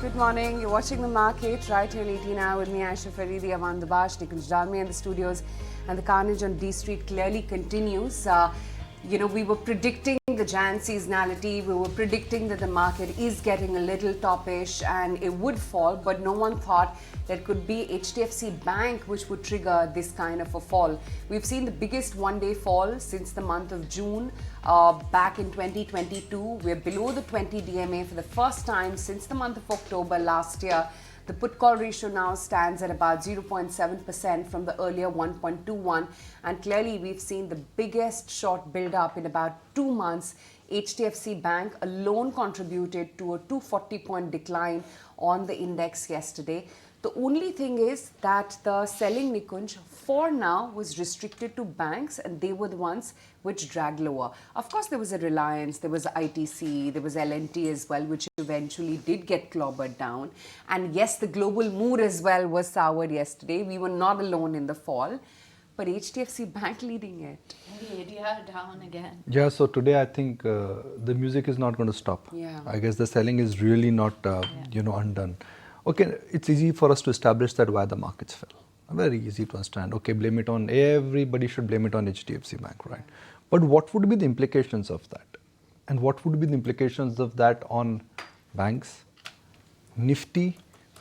Good morning. You're watching The Market right here on 18 Hour with me, Ayesha, Faridi, Avanne, Dubash, Nikunj, Dalmia in the studios. And the carnage on D Street clearly continues. We were predicting the Jan seasonality. We were predicting that the market is getting a little toppish and it would fall, but no one thought there could be HDFC Bank which would trigger this kind of a fall. We've seen the biggest one-day fall since the month of June back in 2022. We're below the 20 DMA for the first time since the month of October last year. The put-call ratio now stands at about 0.7% from the earlier 1.21, and clearly we've seen the biggest short build-up in about 2 months. HDFC Bank alone contributed to a 240-point decline on the index yesterday. The only thing is that the selling, Nikunj, for now was restricted to banks, and they were the ones which dragged lower. Of course, there was a Reliance, there was ITC, there was L&T as well, which eventually did get clobbered down. And yes, the global mood as well was soured yesterday. We were not alone in the fall, but HDFC Bank leading it. The ADR down again. Yeah, so today I think the music is not going to stop. Yeah. I guess the selling is really not, undone. Okay, it's easy for us to establish that why the markets fell. Very easy to understand. Okay, blame it on, everybody should blame it on HDFC Bank, right? But what would be the implications of that? And what would be the implications of that on banks, Nifty,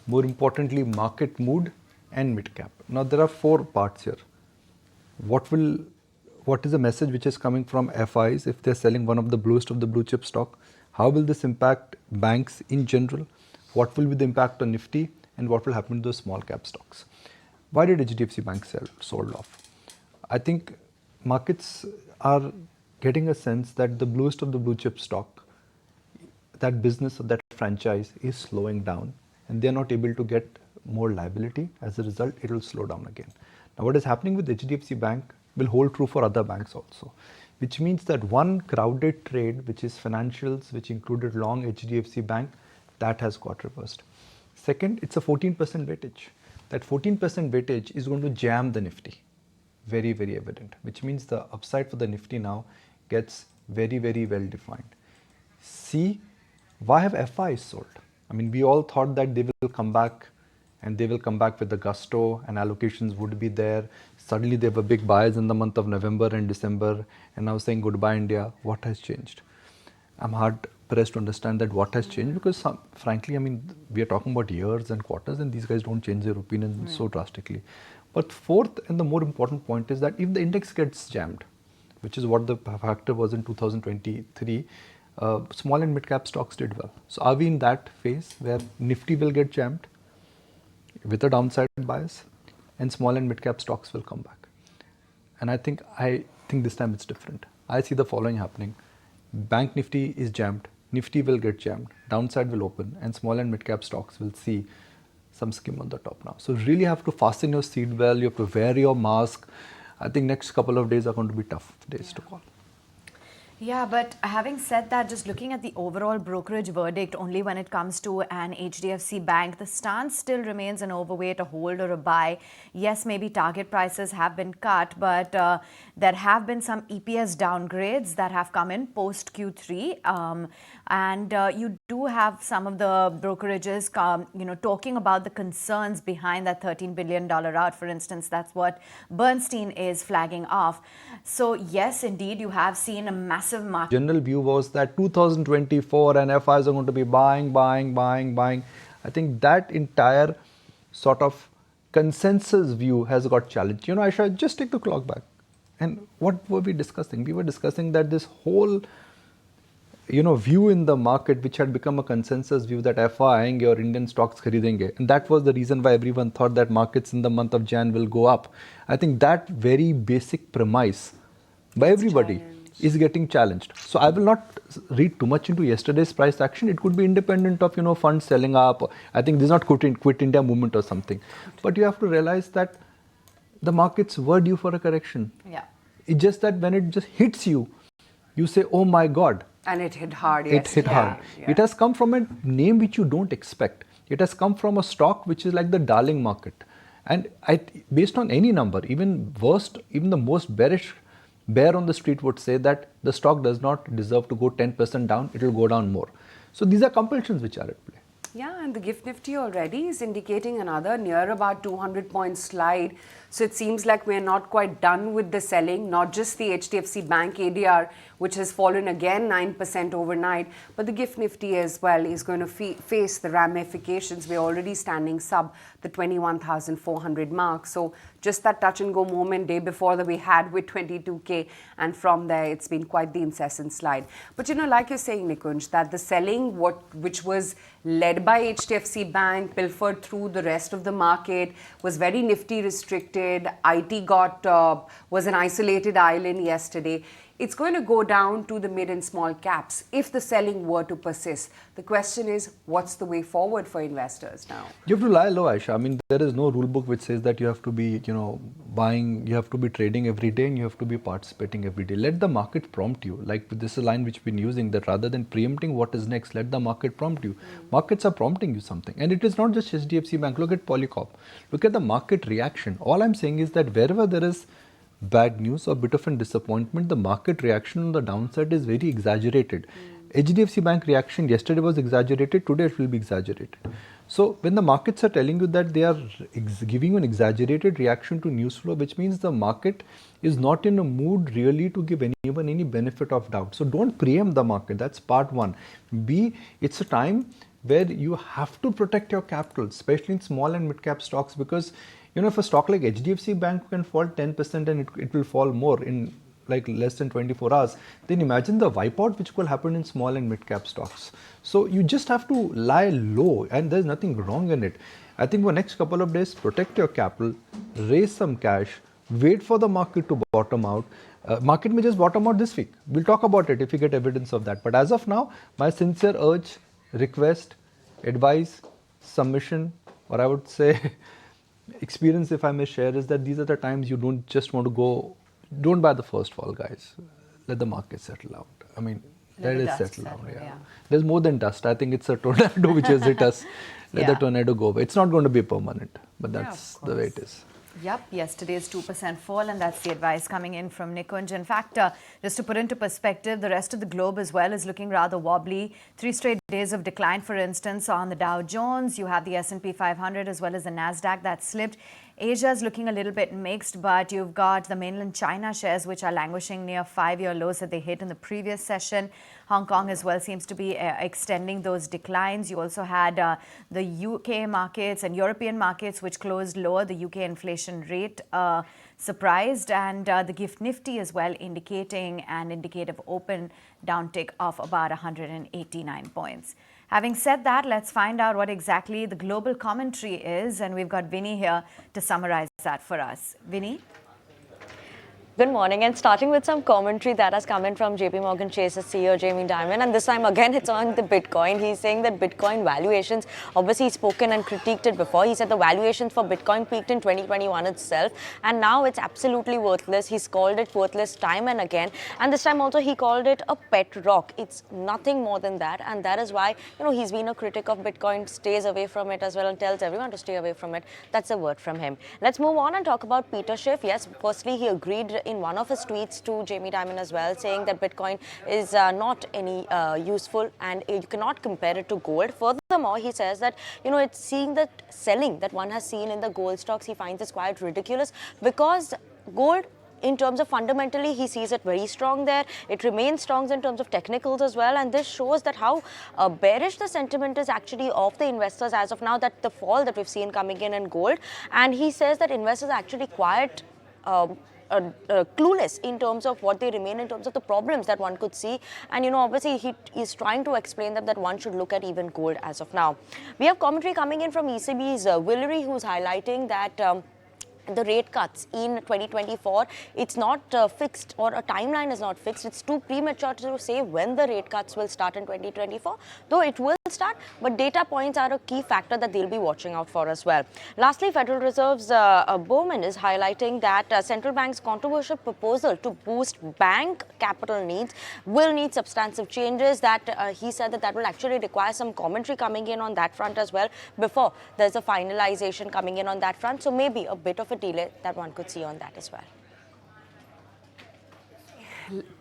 more importantly, market mood and midcap? Now, there are 4 parts here. What is the message which is coming from FIIs if they're selling one of the bluest of the blue chip stock? How will this impact banks in general? What will be the impact on Nifty, and what will happen to the small cap stocks? Why did HDFC Bank sold off? I think markets are getting a sense that the bluest of the blue chip stock, that business or that franchise is slowing down, and they're not able to get more liability. As a result, it will slow down again. Now, what is happening with HDFC Bank will hold true for other banks also, which means that one crowded trade, which is financials, which included long HDFC Bank, that has got reversed. Second, it's a 14% weightage. That 14% weightage is going to jam the Nifty. Very, very evident, which means the upside for the Nifty now gets very, very well defined. C, why have FIs sold? I mean, we all thought that they will come back, and they will come back with the gusto, and allocations would be there. Suddenly there were big buys in the month of November and December, and now saying goodbye India. What has changed? I'm hard pressed to understand that what has changed, because frankly, I mean, we are talking about years and quarters, and these guys don't change their opinion so drastically. But fourth and the more important point is that if the index gets jammed, which is what the factor was in 2023, small and mid cap stocks did well. So are we in that phase where Nifty will get jammed with a downside bias, and small and mid cap stocks will come back? And I think this time it's different. I see the following happening. Bank Nifty is jammed, Nifty will get jammed, downside will open, and small and mid cap stocks will see some skim on the top now. So really have to fasten your seat well, you have to wear your mask. I think next couple of days are going to be tough days to call. Yeah, but having said that, just looking at the overall brokerage verdict only when it comes to an HDFC Bank, the stance still remains an overweight, a hold or a buy. Yes, maybe target prices have been cut, but there have been some EPS downgrades that have come in post Q3. And you do have some of the brokerages talking about the concerns behind that $13 billion out. For instance, that's what Bernstein is flagging off. So yes, indeed, you have seen a massive market. General view was that 2024 and FIs are going to be buying. I think that entire sort of consensus view has got challenged. I should just take the clock back. And what were we discussing? We were discussing that this whole view in the market, which had become a consensus view that FI aayenge or Indian stocks kharidenge. And that was the reason why everyone thought that markets in the month of Jan will go up. I think that very basic premise by everybody is getting challenged. So I will not read too much into yesterday's price action. It could be independent of, funds selling up. I think this is not quit India movement or something. But you have to realize that the markets were due for a correction. Yeah. It's just that when it just hits you, you say, oh my God. And it hit hard, yes. It hit hard. Yeah. It has come from a name which you don't expect. It has come from a stock which is like the darling market. And based on any number, even the most bear on the street would say that the stock does not deserve to go 10% down, it will go down more. So these are compulsions which are at play. Yeah, and the gift Nifty already is indicating another near about 200-point slide. So it seems like we're not quite done with the selling, not just the HDFC Bank ADR, which has fallen again 9% overnight, but the gift Nifty as well is going to face the ramifications. We're already standing sub the 21,400 mark. So just that touch and go moment day before that we had with 22K, and from there it's been quite the incessant slide. But you know, like you're saying, Nikunj, that the selling which was led by HDFC Bank, pilfered through the rest of the market, was very Nifty restricted. IT was an isolated island yesterday. It's going to go down to the mid and small caps if the selling were to persist. The question is, what's the way forward for investors now? You have to lie low, Ayesha. I mean, there is no rule book which says that you have to be, buying, you have to be trading every day and you have to be participating every day. Let the market prompt you. Like this is a line which we've been using, that rather than preempting what is next, let the market prompt you. Markets are prompting you something. And it is not just HDFC Bank. Look at Polycorp. Look at the market reaction. All I'm saying is that wherever there is bad news or bit of a disappointment, the market reaction on the downside is very exaggerated. HDFC Bank reaction yesterday was exaggerated, today it will be exaggerated. So when the markets are telling you that they are giving you an exaggerated reaction to news flow, which means the market is not in a mood really to give anyone any benefit of doubt. So don't preempt the market, that's part one. B, it's a time where you have to protect your capital, especially in small and mid cap stocks, because if a stock like HDFC Bank can fall 10% and it will fall more in like less than 24 hours, then imagine the wipeout which will happen in small and mid cap stocks. So you just have to lie low, and there's nothing wrong in it. I think for next couple of days, protect your capital, raise some cash, wait for the market to bottom out. Market may just bottom out this week. We'll talk about it if we get evidence of that. But as of now, my sincere urge, request, advice, submission, or I would say experience, if I may share, is that these are the times you don't just want to go, don't buy the first fall, guys. Let the market settle out. I mean, let it settle down. Yeah. There's more than dust. I think it's a tornado which has hit us. Let the tornado go away. It's not going to be permanent, but that's the way it is. Yep, yesterday's 2% fall, and that's the advice coming in from Nikunj. In fact, just to put into perspective, the rest of the globe as well is looking rather wobbly. 3 straight days of decline, for instance, on the Dow Jones. You have the S&P 500 as well as the Nasdaq that slipped. Asia is looking a little bit mixed, but you've got the mainland China shares which are languishing near 5-year lows that they hit in the previous session. Hong Kong as well seems to be extending those declines. You also had the UK markets and European markets which closed lower. The UK inflation rate surprised, and the gift Nifty as well indicating an indicative open downtick of about 189 points. Having said that, let's find out what exactly the global commentary is, and we've got Vinny here to summarize that for us. Vinny? Good morning, and starting with some commentary that has come in from JP Morgan Chase's CEO Jamie Dimon, and this time again it's on the Bitcoin. He's saying that Bitcoin valuations, obviously he's spoken and critiqued it before. He said the valuations for Bitcoin peaked in 2021 itself, and now it's absolutely worthless. He's called it worthless time and again, and this time also he called it a pet rock. It's nothing more than that, and that is why he's been a critic of Bitcoin, stays away from it as well, and tells everyone to stay away from it. That's a word from him. Let's move on and talk about Peter Schiff. Yes, firstly he agreed in one of his tweets to Jamie Dimon as well, saying that Bitcoin is not any useful and you cannot compare it to gold. Furthermore, he says that, it's seeing that selling that one has seen in the gold stocks, he finds this quite ridiculous, because gold, in terms of fundamentally, he sees it very strong there. It remains strong in terms of technicals as well, and this shows that how bearish the sentiment is actually of the investors as of now, that the fall that we've seen coming in gold. And he says that investors are actually quite clueless in terms of what they remain in terms of the problems that one could see, and obviously he is trying to explain that one should look at even gold as of now. We have commentary coming in from ECB's Willery, who's highlighting that the rate cuts in 2024, it's not fixed, or a timeline is not fixed. It's too premature to say when the rate cuts will start in 2024, though it will start, but data points are a key factor that they'll be watching out for as well. Lastly, Federal Reserve's Bowman is highlighting that central bank's controversial proposal to boost bank capital needs will need substantive changes. That he said that will actually require some commentary coming in on that front as well before there's a finalization coming in on that front. So maybe a bit of a delay that one could see on that as well.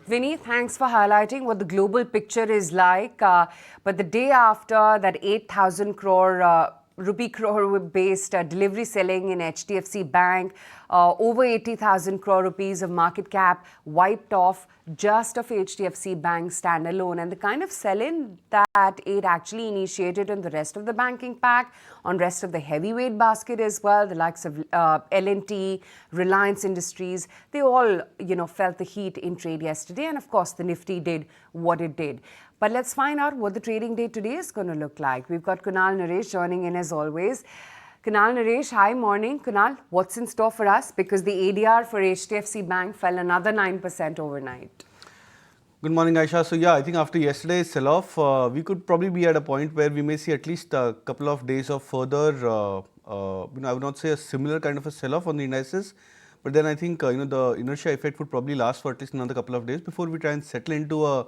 Vinny, thanks for highlighting what the global picture is like. But the day after that 8,000 crore rupee crore based delivery selling in HDFC Bank, over 80,000 crore rupees of market cap wiped off just of HDFC Bank standalone, and the kind of sell-in that it actually initiated on the rest of the banking pack, on rest of the heavyweight basket as well, the likes of L&T, Reliance Industries, they all, felt the heat in trade yesterday, and of course the Nifty did what it did. But let's find out what the trading day today is going to look like. We've got Kunal Naresh joining in as always. Kunal Naresh, hi, morning. Kunal, what's in store for us? Because the ADR for HDFC Bank fell another 9% overnight. Good morning, Ayesha. So yeah, I think after yesterday's sell-off, we could probably be at a point where we may see at least a couple of days of further, I would not say a similar kind of a sell-off on the indices, but then I think the inertia effect would probably last for at least another couple of days before we try and settle into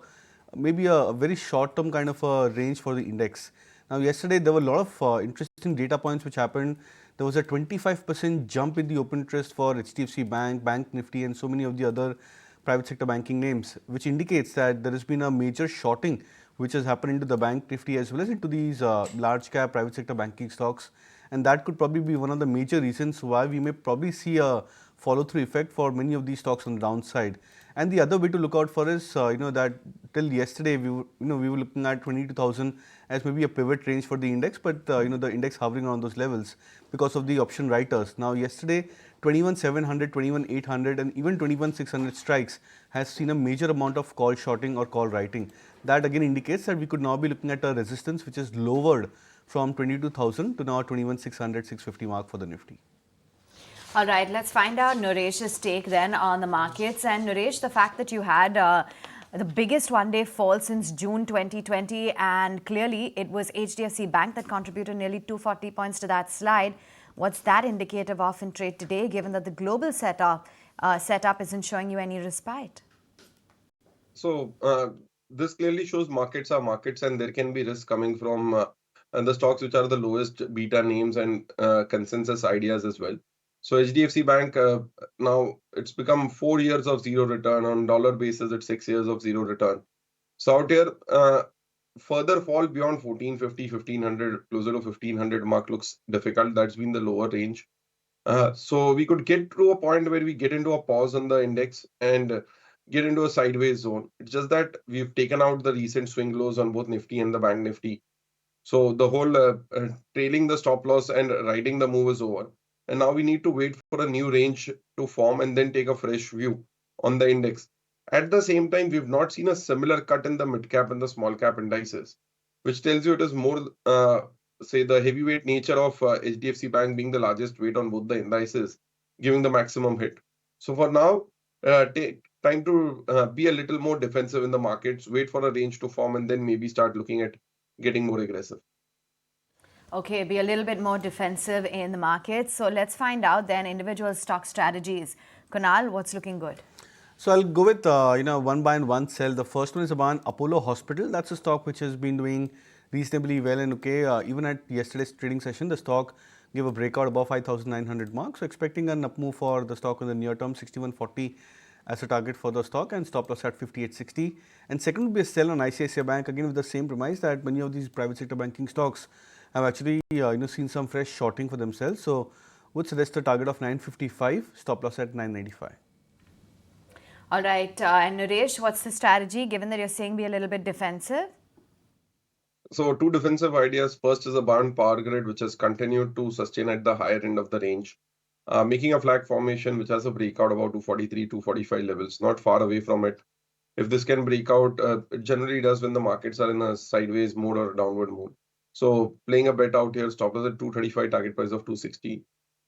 maybe a very short-term kind of a range for the index. Now, yesterday there were a lot of interesting data points which happened. There was a 25% jump in the open interest for HDFC Bank, Bank Nifty, and so many of the other private sector banking names, which indicates that there has been a major shorting which has happened into the Bank Nifty as well as into these large cap private sector banking stocks. And that could probably be one of the major reasons why we may probably see a follow-through effect for many of these stocks on the downside. And the other way to look out for is, that till yesterday we were looking at 22,000 as maybe a pivot range for the index, but the index hovering on those levels because of the option writers. Now yesterday, 21,700, 21,800, and even 21,600 strikes has seen a major amount of call shorting or call writing. That again indicates that we could now be looking at a resistance which is lowered from 22,000 to now 21,600, 650 mark for the Nifty. All right, let's find out Naresh's take then on the markets. And Naresh, the fact that you had the biggest one-day fall since June 2020, and clearly it was HDFC Bank that contributed nearly 240 points to that slide. What's that indicative of in trade today, given that the global setup isn't showing you any respite? So this clearly shows markets are markets, and there can be risk coming from the stocks which are the lowest beta names and consensus ideas as well. So HDFC Bank, now it's become 4 years of zero return. On dollar basis, it's 6 years of zero return. So out here, further fall beyond 1450, 1500, closer to 1500 mark looks difficult. That's been the lower range. So we could get to a point where we get into a pause on the index and get into a sideways zone. It's just that we've taken out the recent swing lows on both Nifty and the Bank Nifty. So the whole trailing the stop loss and riding the move is over. And now we need to wait for a new range to form and then take a fresh view on the index. At the same time, we've not seen a similar cut in the mid-cap and the small-cap indices, which tells you it is more, say, the heavyweight nature of HDFC Bank being the largest weight on both the indices, giving the maximum hit. So for now, take time to be a little more defensive in the markets, wait for a range to form, and then maybe start looking at getting more aggressive. Okay, be a little bit more defensive in the markets. So let's find out then individual stock strategies. Kunal, what's looking good? So I'll go with one buy and one sell. The first one is about Apollo Hospital. That's a stock which has been doing reasonably well and okay. Even at yesterday's trading session, the stock gave a breakout above 5,900 mark. So expecting an up move for the stock in the near term, 6140 as a target for the stock, and stop loss at 5860. And second would be a sell on ICICI Bank, again with the same premise that many of these private sector banking stocks have actually seen some fresh shorting for themselves. So would suggest a target of 955, stop loss at 995. All right, and Naresh, what's the strategy given that you're saying be a little bit defensive? So two defensive ideas. First is a bound power grid, which has continued to sustain at the higher end of the range, making a flag formation which has a breakout about 243, 245 levels, not far away from it. If this can break out, it generally does when the markets are in a sideways mode or downward mode. So playing a bet out here, stop loss at 235, target price of 260.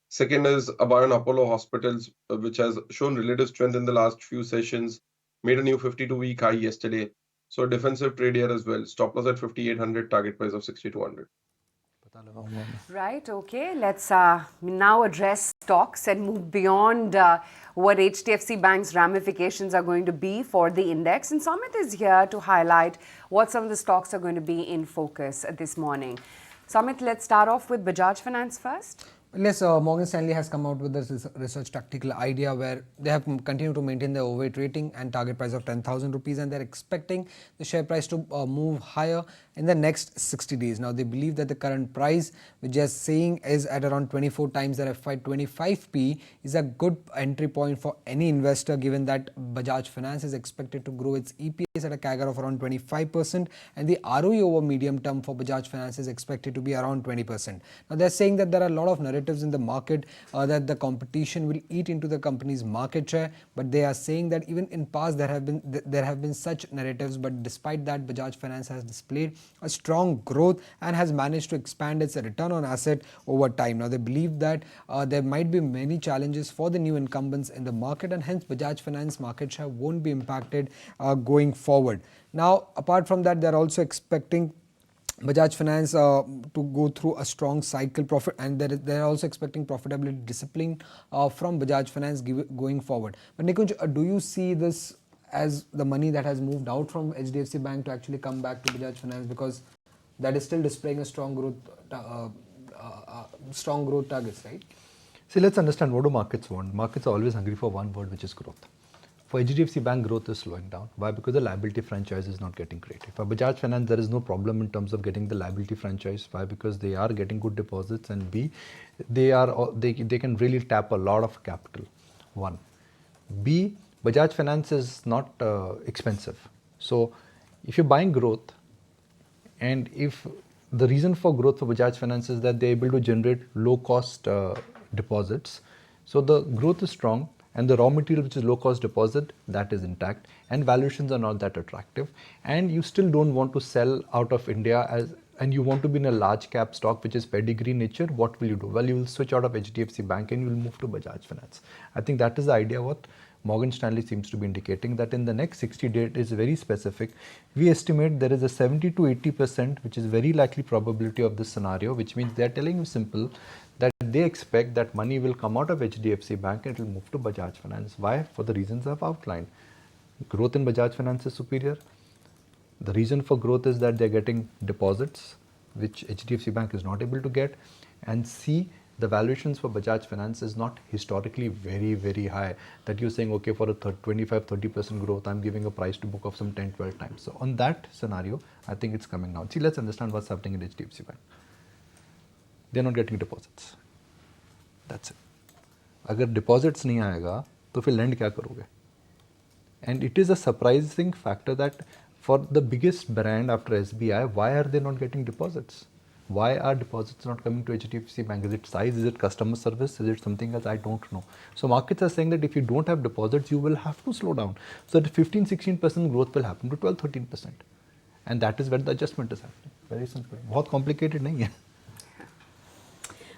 Second is a buy on Apollo Hospitals, which has shown relative strength in the last few sessions, made a new 52-week high yesterday. So defensive trade here as well. Stop loss at 5,800, target price of 6,200. Right, okay. Let's now address stocks and move beyond what HDFC Bank's ramifications are going to be for the index. And Samit is here to highlight what some of the stocks are going to be in focus this morning. Samit, let's start off with Bajaj Finance first. Yes, Morgan Stanley has come out with this research tactical idea where they have continued to maintain their overweight rating and target price of 10,000 rupees, and they're expecting the share price to move higher in the next 60 days. Now, they believe that the current price, which they are saying is at around 24 times their FY25 P, is a good entry point for any investor, given that Bajaj Finance is expected to grow its EPS at a CAGR of around 25%, and the ROE over medium term for Bajaj Finance is expected to be around 20%. Now, they're saying that there are a lot of narratives in the market that the competition will eat into the company's market share, but they are saying that even in past there have been such narratives, but despite that Bajaj Finance has displayed a strong growth and has managed to expand its return on asset over time. Now, they believe that there might be many challenges for the new incumbents in the market, and hence Bajaj Finance market share won't be impacted going forward. Now, apart from that, they are also expecting Bajaj Finance to go through a strong cycle profit, and they are also expecting profitability discipline from Bajaj Finance going forward. But Nikunj, do you see this as the money that has moved out from HDFC Bank to actually come back to Bajaj Finance, because that is still displaying a strong growth targets, right? See, let's understand what do markets want. Markets are always hungry for one word, which is growth. For HDFC Bank, growth is slowing down. Why? Because the liability franchise is not getting created. For Bajaj Finance, there is no problem in terms of getting the liability franchise. Why? Because they are getting good deposits, and B, they can really tap a lot of capital. One. B, Bajaj Finance is not expensive. So, if you're buying growth, and if the reason for growth for Bajaj Finance is that they're able to generate low cost deposits, so the growth is strong. And the raw material, which is low cost deposit, that is intact, and valuations are not that attractive, and you still don't want to sell out of India and you want to be in a large cap stock which is pedigree nature. What will you do? Well, you will switch out of HDFC Bank and you will move to Bajaj Finance. I think that is the idea what Morgan Stanley seems to be indicating, that in the next 60 days is very specific. We estimate there is a 70 to 80%, which is very likely probability of this scenario, which means they are telling you simple that they expect that money will come out of HDFC Bank and it will move to Bajaj Finance. Why? For the reasons I've outlined. Growth in Bajaj Finance is superior. The reason for growth is that they're getting deposits, which HDFC Bank is not able to get. And C, the valuations for Bajaj Finance is not historically very, very high, that you're saying, okay, for a 25-30% growth, I'm giving a price to book of some 10-12 times. So on that scenario, I think it's coming down. See, let's understand what's happening in HDFC Bank. They're not getting deposits. That's it. अगर deposits नहीं आएगा तो फिर lend क्या करोगे? And it is a surprising factor that for the biggest brand after SBI, why are they not getting deposits? Why are deposits not coming to HDFC Bank? Is it size? Is it customer service? Is it something else? I don't know. So markets are saying that if you don't have deposits, you will have to slow down. So that 15-16% growth will happen to 12-13%. And that is where the adjustment is happening. Very simple. बहुत complicated नहीं है.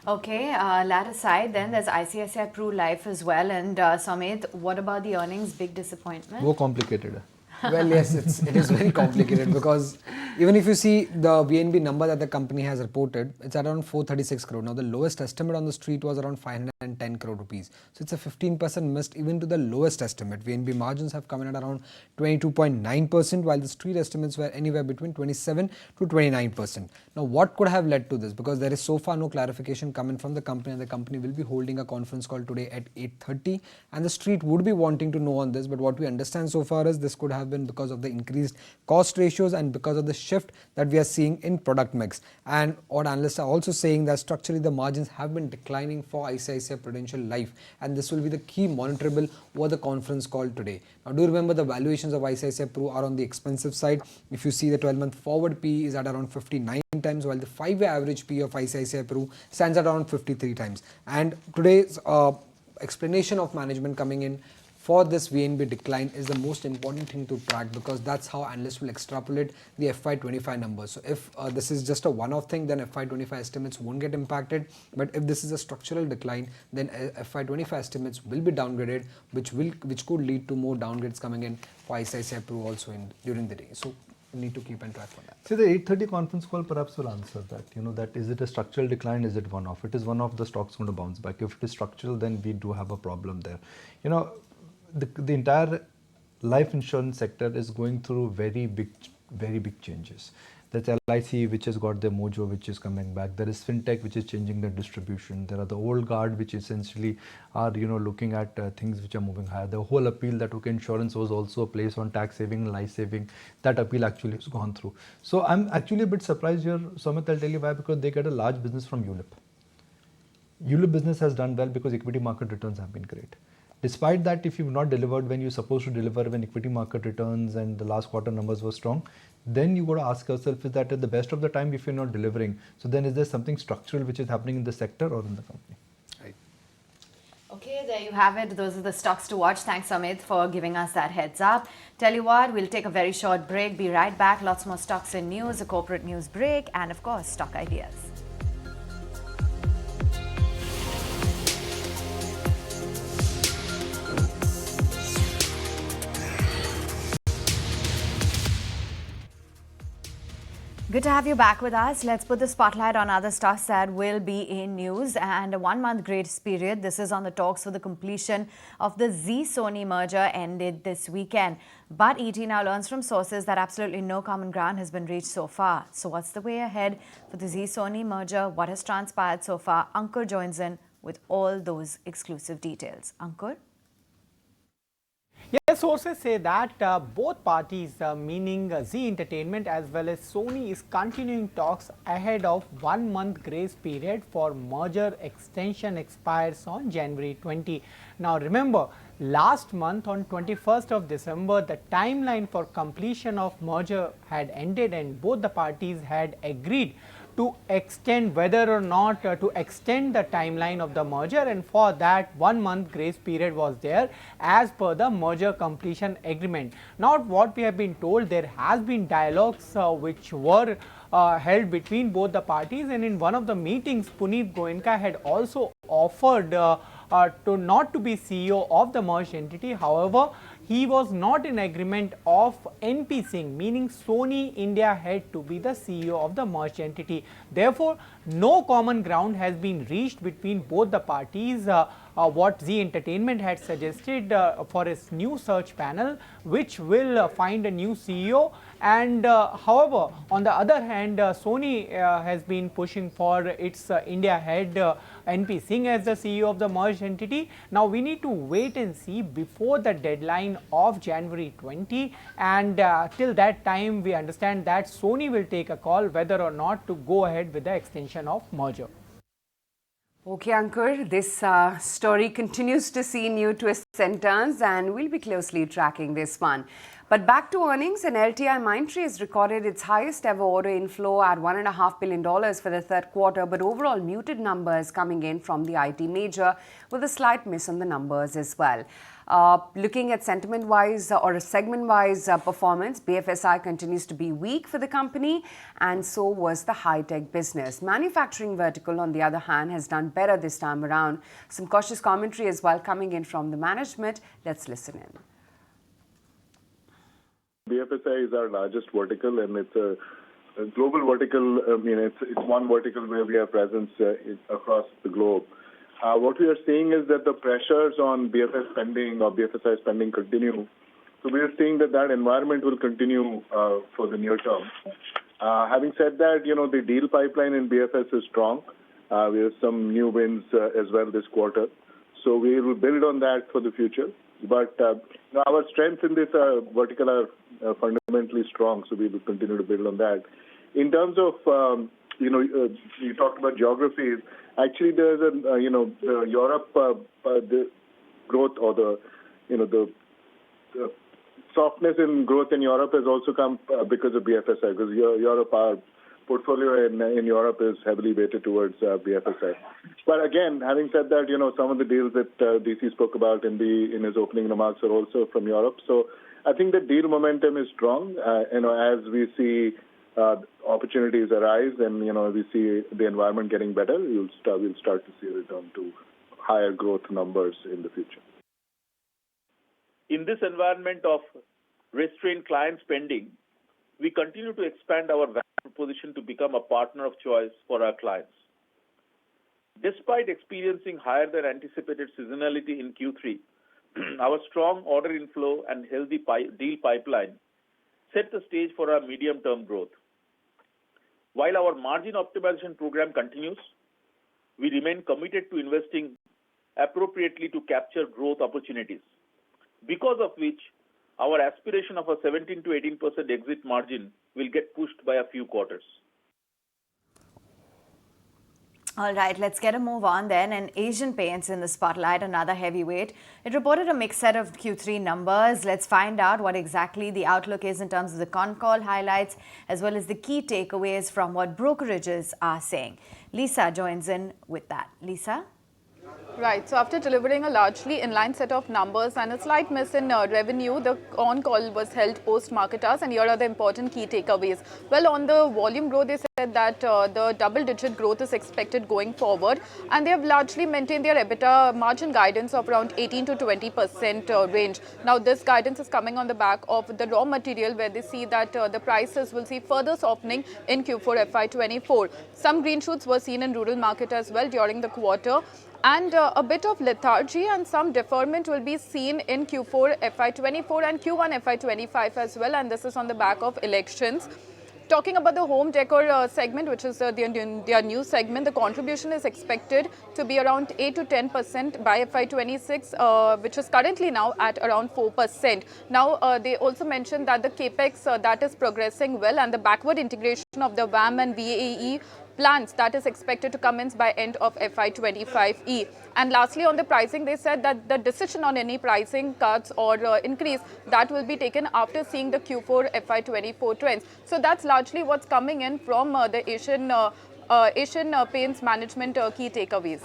Okay, that aside, then there's ICICI Pru Life as well. And Samit, what about the earnings? Big disappointment? वो complicated है. Well, yes, it is very complicated, because even if you see the VNB number that the company has reported, it's around 436 crore. Now, the lowest estimate on the street was around 510 crore rupees. So, it's a 15% missed even to the lowest estimate. VNB margins have come in at around 22.9%, while the street estimates were anywhere between 27 to 29%. Now, what could have led to this? Because there is so far no clarification coming from the company, and the company will be holding a conference call today at 8:30, and the street would be wanting to know on this. But what we understand so far is this could have been because of the increased cost ratios and because of the shift that we are seeing in product mix. And what analysts are also saying that structurally the margins have been declining for ICICI Prudential Life, and this will be the key monitorable over the conference call today. Now, do remember the valuations of ICICI Pru are on the expensive side. If you see the 12-month forward P is at around 59 times, while the 5-year average P of ICICI Pru stands at around 53 times. And today's explanation of management coming in for this VNB decline is the most important thing to track, because that's how analysts will extrapolate the FY25 numbers. So if this is just a one-off thing, then FY25 estimates won't get impacted. But if this is a structural decline, then FY25 estimates will be downgraded, which could lead to more downgrades coming in for ICICI Pru also during the day. So we need to keep on track for that. See, the 8:30 conference call perhaps will answer that. That is it a structural decline? Is it one-off? It is one-off. The stock's going to bounce back. If it is structural, then we do have a problem there. The entire life insurance sector is going through very big changes. There's LIC which has got their mojo, which is coming back. There is fintech which is changing their distribution. There are the old guard which essentially are looking at things which are moving higher. The whole appeal that insurance was also a place on tax saving, life saving. That appeal actually has gone through. So I'm actually a bit surprised here, Sumit. I'll tell you why, because they get a large business from ULIP. ULIP business has done well because equity market returns have been great. Despite that, if you've not delivered when you're supposed to deliver, when equity market returns and the last quarter numbers were strong, then you got to ask yourself, is that at the best of the time if you're not delivering? So then is there something structural which is happening in the sector or in the company? Right. Okay, there you have it. Those are the stocks to watch. Thanks, Amit, for giving us that heads up. Tell you what, we'll take a very short break. Be right back. Lots more stocks and news, a corporate news break, and of course, stock ideas. Good to have you back with us. Let's put the spotlight on other stocks that will be in news. And a 1 month grace period. This is on the talks for the completion of the Zee-Sony merger ended this weekend. But ET now learns from sources that absolutely no common ground has been reached so far. So what's the way ahead for the Zee-Sony merger? What has transpired so far? Ankur joins in with all those exclusive details. Ankur? Yes, sources say that both parties, meaning Zee Entertainment as well as Sony, is continuing talks ahead of 1 month grace period for merger extension expires on January 20. Now remember, last month on 21st of December, the timeline for completion of merger had ended and both the parties had agreed to extend whether or not to extend the timeline of the merger, and for that 1 month grace period was there as per the merger completion agreement. Now what we have been told, there has been dialogues which were held between both the parties, and in one of the meetings Puneet Goenka had also offered to not to be CEO of the merged entity. However, he was not in agreement of NP Singh, meaning Sony India had to be the CEO of the merged entity. Therefore, no common ground has been reached between both the parties. What Zee Entertainment had suggested for its new search panel, which will find a new CEO. And however, on the other hand, Sony has been pushing for its India head NP Singh as the CEO of the merged entity. Now we need to wait and see before the deadline of January 20, and till that time we understand that Sony will take a call whether or not to go ahead with the extension of merger. Okay, Ankur, this story continues to see new twists and turns, and we'll be closely tracking this one. But back to earnings, and LTIMindtree has recorded its highest ever order inflow at $1.5 billion for the third quarter, but overall muted numbers coming in from the IT major with a slight miss on the numbers as well. Looking at sentiment-wise or segment-wise performance, BFSI continues to be weak for the company, and so was the high-tech business. Manufacturing vertical, on the other hand, has done better this time around. Some cautious commentary as well coming in from the management. Let's listen in. BFSI is our largest vertical, and it's a global vertical. I mean, it's one vertical where we have presence across the globe. What we are seeing is that the pressures on BFS spending or BFSI spending continue. So we are seeing that environment will continue for the near term. Having said that, the deal pipeline in BFS is strong. We have some new wins as well this quarter. So we will build on that for the future. But our strengths in this vertical are fundamentally strong, so we will continue to build on that. In terms of, you talked about geographies. Actually, there's the Europe the growth or the softness in growth in Europe has also come because of BFSI. Because Europe, our portfolio in Europe is heavily weighted towards BFSI. But again, having said that, some of the deals that DC spoke about in his opening remarks are also from Europe. So I think the deal momentum is strong. As we see opportunities arise and we see the environment getting better, we'll start to see a return to higher growth numbers in the future. In this environment of restrained client spending, we continue to expand our value proposition to become a partner of choice for our clients. Despite experiencing higher than anticipated seasonality in Q3, our strong order inflow and healthy deal pipeline set the stage for our medium-term growth. While our margin optimization program continues, we remain committed to investing appropriately to capture growth opportunities, because of which our aspiration of a 17 to 18% exit margin will get pushed by a few quarters. All right, let's get a move on then. And Asian Paints in the spotlight, another heavyweight. It reported a mixed set of Q3 numbers. Let's find out what exactly the outlook is in terms of the con call highlights, as well as the key takeaways from what brokerages are saying. Lisa joins in with that. Lisa? Right. So after delivering a largely inline set of numbers and a slight miss in revenue, the on-call was held post-market hours, and here are the important key takeaways. Well, on the volume growth, they said that the double-digit growth is expected going forward, and they have largely maintained their EBITDA margin guidance of around 18 to 20% range. Now, this guidance is coming on the back of the raw material, where they see that the prices will see further softening in Q4 FY24. Some green shoots were seen in rural market as well during the quarter. And a bit of lethargy and some deferment will be seen in Q4 FY24 and Q1 FY25 as well, and this is on the back of elections. Talking about the home decor segment, which is their new segment, the contribution is expected to be around 8 to 10% by FY26, which is currently now at around 4%. Now, they also mentioned that the capex that is progressing well, and the backward integration of the VAM and VAE plants that is expected to commence by end of FY25E. And lastly, on the pricing, they said that the decision on any pricing cuts or increase that will be taken after seeing the Q4 FY24 trends. So that's largely what's coming in from the Asian Paints management key takeaways.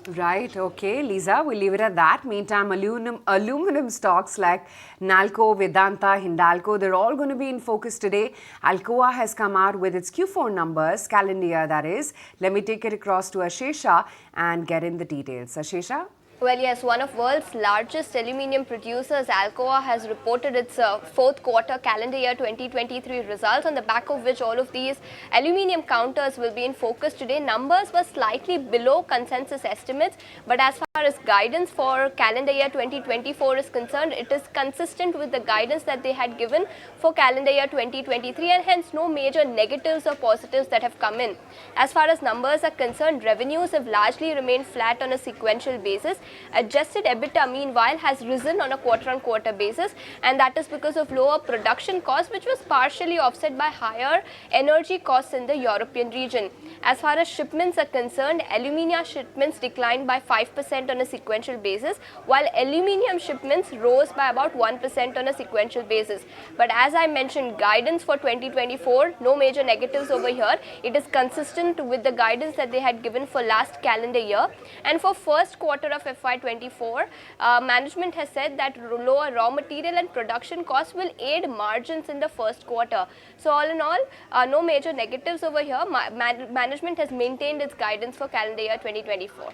Right, okay, Lisa, we'll leave it at that. Meantime, aluminum stocks like Nalco, Vedanta, Hindalco, they're all going to be in focus today. Alcoa has come out with its Q4 numbers, calendar year that is. Let me take it across to Ayesha and get in the details. Ayesha? Well, yes, one of world's largest aluminium producers, Alcoa, has reported its fourth quarter calendar year 2023 results, on the back of which all of these aluminium counters will be in focus today. Numbers were slightly below consensus estimates, but as far as guidance for calendar year 2024 is concerned, it is consistent with the guidance that they had given for calendar year 2023, and hence no major negatives or positives that have come in. As far as numbers are concerned, revenues have largely remained flat on a sequential basis. Adjusted EBITDA, meanwhile, has risen on a quarter-on-quarter basis, and that is because of lower production costs, which was partially offset by higher energy costs in the European region. As far as shipments are concerned, alumina shipments declined by 5% on a sequential basis, while aluminium shipments rose by about 1% on a sequential basis. But as I mentioned, guidance for 2024, no major negatives over here. It is consistent with the guidance that they had given for last calendar year. And for first quarter of FY24, management has said that lower raw material and production costs will aid margins in the first quarter. So all in all, no major negatives over here. Management has maintained its guidance for calendar year 2024.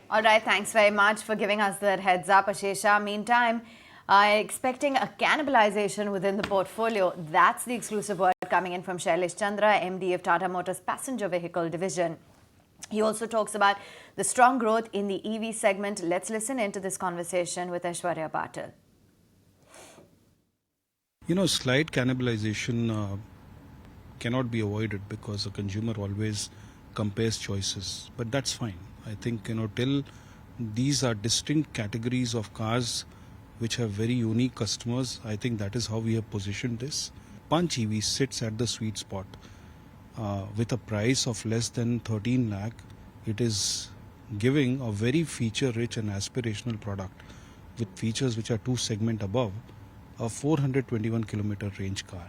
All right, thanks very much for giving us that heads up, Ayesha. Meantime, expecting a cannibalization within the portfolio. That's the exclusive word coming in from Shailesh Chandra, MD of Tata Motors Passenger Vehicle Division. He also talks about the strong growth in the EV segment. Let's listen into this conversation with Aishwarya Patil. You know, slight cannibalization cannot be avoided because the consumer always compares choices. But that's fine. I think, till these are distinct categories of cars which have very unique customers, I think that is how we have positioned this. Punch EV sits at the sweet spot. With a price of less than 13 lakh, it is giving a very feature-rich and aspirational product with features which are 2 segment above a 421 kilometer range car.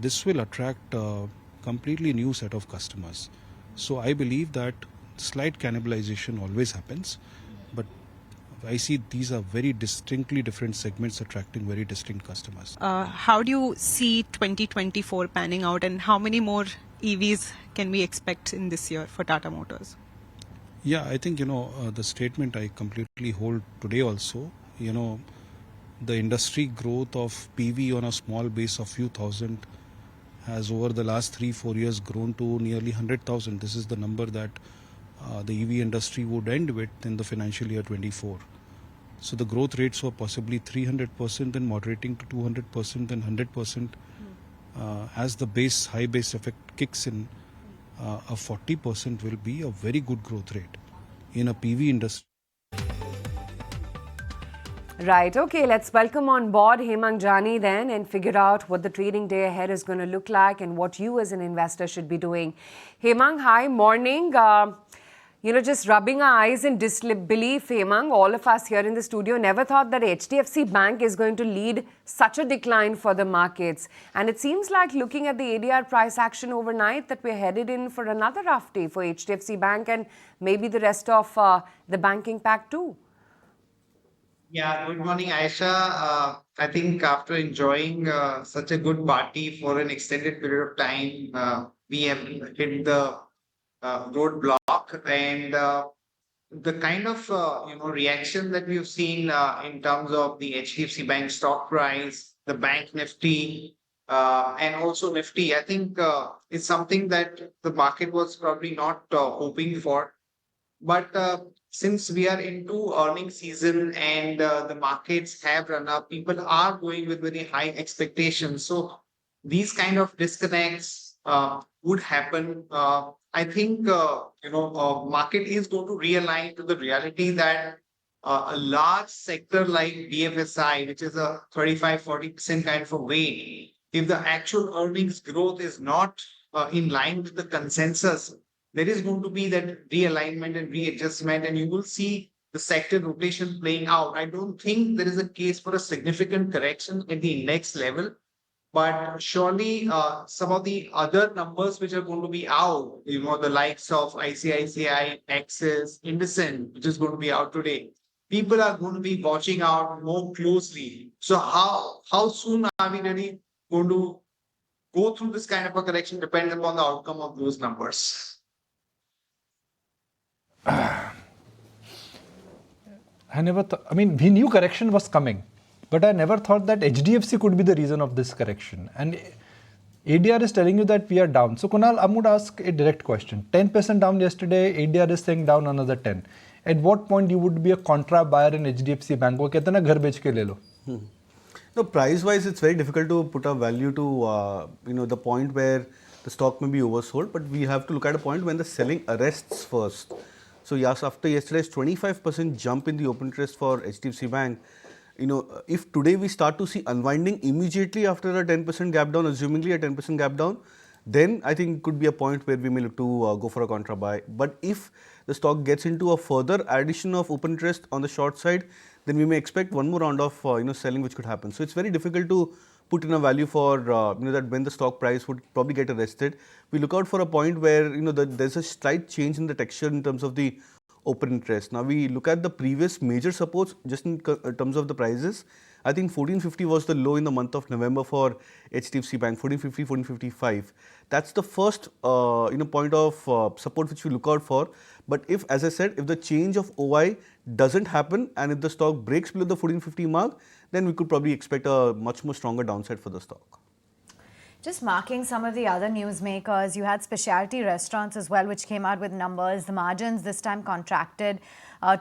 This will attract a completely new set of customers. So I believe that slight cannibalization always happens, but I see these are very distinctly different segments attracting very distinct customers. How do you see 2024 panning out, and how many more EVs can we expect in this year for Tata Motors? Yeah, I think, the statement I completely hold today also. The industry growth of PV on a small base of few thousand has over the last 3-4 years grown to nearly 100,000. This is the number that the EV industry would end with in the financial year 24. So the growth rates were possibly 300%, then moderating to 200%, then 100%. as the high base effect kicks in, a 40% will be a very good growth rate in a PV industry. Right, okay, let's welcome on board Hemang Jani then and figure out what the trading day ahead is going to look like and what you as an investor should be doing. Hemang, hi, morning. Just rubbing our eyes in disbelief, Hemang, all of us here in the studio never thought that HDFC Bank is going to lead such a decline for the markets. And it seems like looking at the ADR price action overnight that we're headed in for another rough day for HDFC Bank and maybe the rest of the banking pack too. Yeah, good morning, Ayesha. I think after enjoying such a good party for an extended period of time, we have hit the roadblock, and the kind of reaction that we've seen in terms of the HDFC Bank stock price, the bank Nifty, and also Nifty, I think is something that the market was probably not hoping for. But since we are into earnings season and the markets have run up, people are going with very high expectations. So these kind of disconnects would happen. I think market is going to realign to the reality that a large sector like BFSI, which is a 35-40% kind of a weight, if the actual earnings growth is not in line with the consensus, there is going to be that realignment and readjustment, and you will see the sector rotation playing out. I don't think there is a case for a significant correction at the index level, but surely some of the other numbers which are going to be out, the likes of ICICI, Axis, indices, which is going to be out today, people are going to be watching out more closely. So how soon are we really going to go through this kind of a correction depends upon the outcome of those numbers. We knew correction was coming, but I never thought that HDFC could be the reason of this correction. And ADR is telling you that we are down. So Kunal, I would ask a direct question. 10% down yesterday, ADR is saying down another 10. At what point you would be a contra buyer in HDFC Bank? वो कहते हैं ना घर बेच के ले लो. No, price-wise, it's very difficult to put a value to the point where the stock may be oversold, but we have to look at a point when the selling arrests first. So yes, after yesterday's 25% jump in the open interest for HDFC Bank, if today we start to see unwinding immediately after a 10% gap down, assumingly a 10% gap down, then I think it could be a point where we may look to go for a contra buy. But if the stock gets into a further addition of open interest on the short side, then we may expect one more round of selling which could happen. So it's very difficult to put in a value for that when the stock price would probably get arrested. We look out for a point where there's a slight change in the texture in terms of the open interest. Now we look at the previous major supports just in terms of the prices. I think 1450 was the low in the month of November for HDFC Bank, 1450, 1455. That's the first point of support which we look out for. But if, as I said, if the change of OI doesn't happen and if the stock breaks below the 1450 mark, then we could probably expect a much more stronger downside for the stock. Just marking some of the other newsmakers, you had specialty restaurants as well, which came out with numbers. The margins this time contracted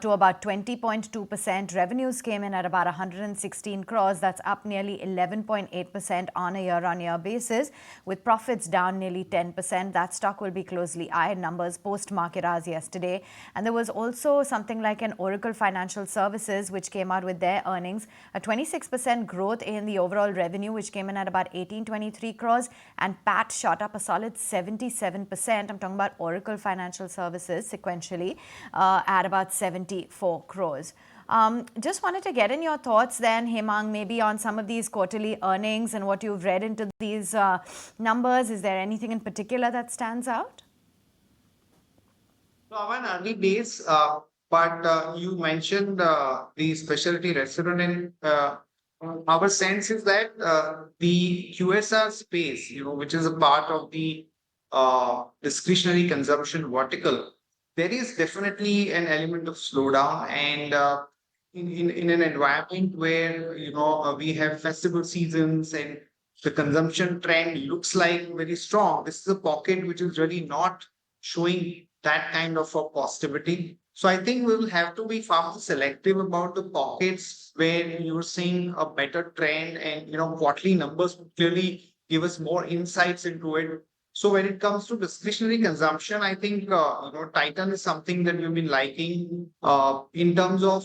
to about 20.2%. Revenues came in at about 116 crores. That's up nearly 11.8% on a year-on-year basis, with profits down nearly 10%. That stock will be closely eyed. Numbers post-market hours yesterday. And there was also something like an Oracle Financial Services, which came out with their earnings, a 26% growth in the overall revenue, which came in at about 1823 crores, and PAT shot up a solid 77%. I'm talking about Oracle Financial Services sequentially at about 74 crores. Just wanted to get in your thoughts then, Hemang, maybe on some of these quarterly earnings and what you've read into these numbers. Is there anything in particular that stands out? So, Avanne, early days, but you mentioned the specialty restaurant, and our sense is that the QSR space, which is a part of the discretionary consumption vertical, there is definitely an element of slowdown, and in an environment where we have festival seasons and the consumption trend looks like very strong, this is a pocket which is really not showing that kind of a positivity. So I think we will have to be far more selective about the pockets where you're seeing a better trend, and quarterly numbers will clearly give us more insights into it. So when it comes to discretionary consumption, I think Titan is something that we've been liking. In terms of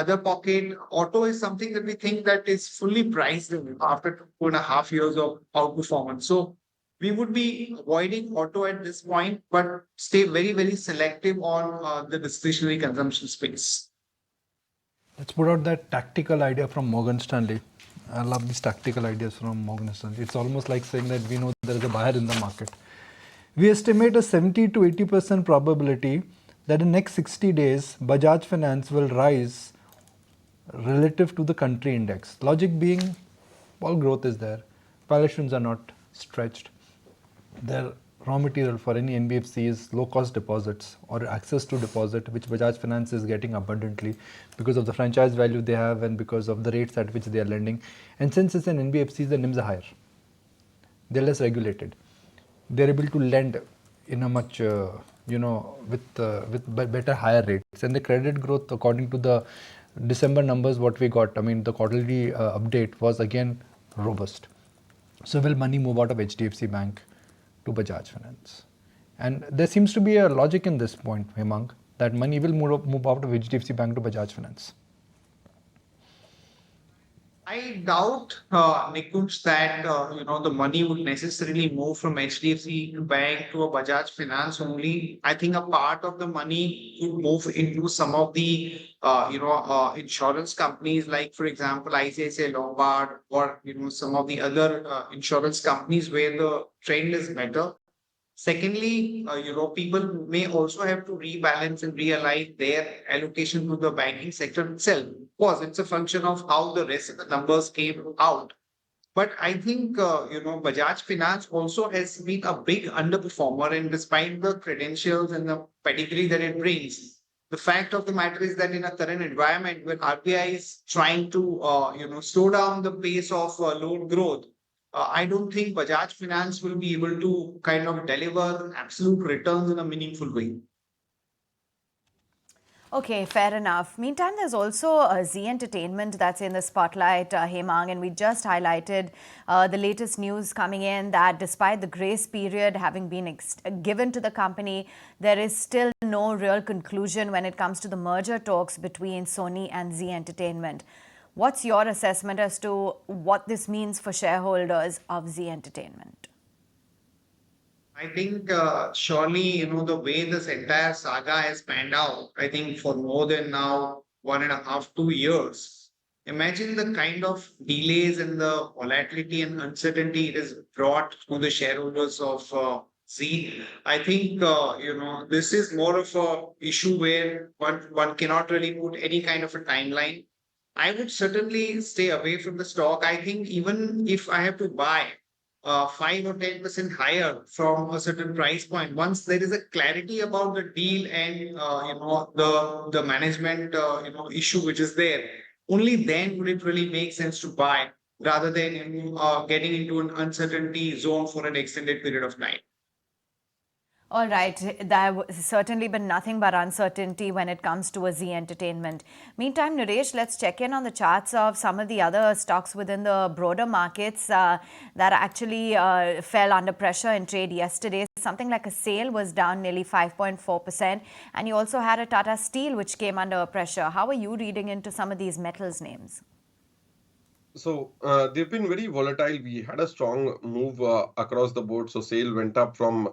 other pocket, auto is something that we think that is fully priced in after 2.5 years of outperformance. So we would be avoiding auto at this point, but stay very, very selective on the discretionary consumption space. Let's put out that tactical idea from Morgan Stanley. I love these tactical ideas from Morgan Stanley. It's almost like saying that we know there is a buyer in the market. We estimate a 70 to 80% probability that in next 60 days, Bajaj Finance will rise relative to the country index. Logic being, all growth is there. Valuations are not stretched. Their raw material for any NBFC is low-cost deposits or access to deposit, which Bajaj Finance is getting abundantly because of the franchise value they have and because of the rates at which they are lending. And since it's an NBFC, the NIMs are higher. They're less regulated. They're able to lend in a much, with better higher rates. And the credit growth, according to the December numbers, what we got, the quarterly update was again robust. So will money move out of HDFC Bank to Bajaj Finance? And there seems to be a logic in this point, Hemang, that money will move out of HDFC Bank to Bajaj Finance. I doubt, Nikunj, that the money would necessarily move from HDFC Bank to a Bajaj Finance only. I think a part of the money would move into some of the insurance companies, like for example ICICI Lombard, or some of the other insurance companies where the trend is better. Secondly, people may also have to rebalance and realign their allocation to the banking sector itself. Of course, it's a function of how the rest of the numbers came out. But I think, Bajaj Finance also has been a big underperformer, and despite the credentials and the pedigree that it brings, the fact of the matter is that in a current environment where RBI is trying to, slow down the pace of loan growth, I don't think Bajaj Finance will be able to kind of deliver absolute returns in a meaningful way. Okay, fair enough. Meantime, there's also Zee Entertainment that's in the spotlight, Hemang, and we just highlighted the latest news coming in that despite the grace period having been given to the company, there is still no real conclusion when it comes to the merger talks between Sony and Zee Entertainment. What's your assessment as to what this means for shareholders of Zee Entertainment? I think surely, the way this entire saga has panned out, I think for more than now 1.5, 2 years, imagine the kind of delays and the volatility and uncertainty it has brought to the shareholders of Zee. I think, this is more of a issue where one cannot really put any kind of a timeline. I would certainly stay away from the stock. I think even if I have to buy 5 or 10% higher from a certain price point, once there is a clarity about the deal and the management issue which is there, only then would it really make sense to buy rather than getting into an uncertainty zone for an extended period of time. All right, there has certainly been nothing but uncertainty when it comes to a Zee Entertainment. Meantime, Naresh, let's check in on the charts of some of the other stocks within the broader markets that actually fell under pressure in trade yesterday. Something like a SAIL was down nearly 5.4%, and you also had a Tata Steel which came under pressure. How are you reading into some of these metals names? So they've been very volatile. We had a strong move across the board. So SAIL went up from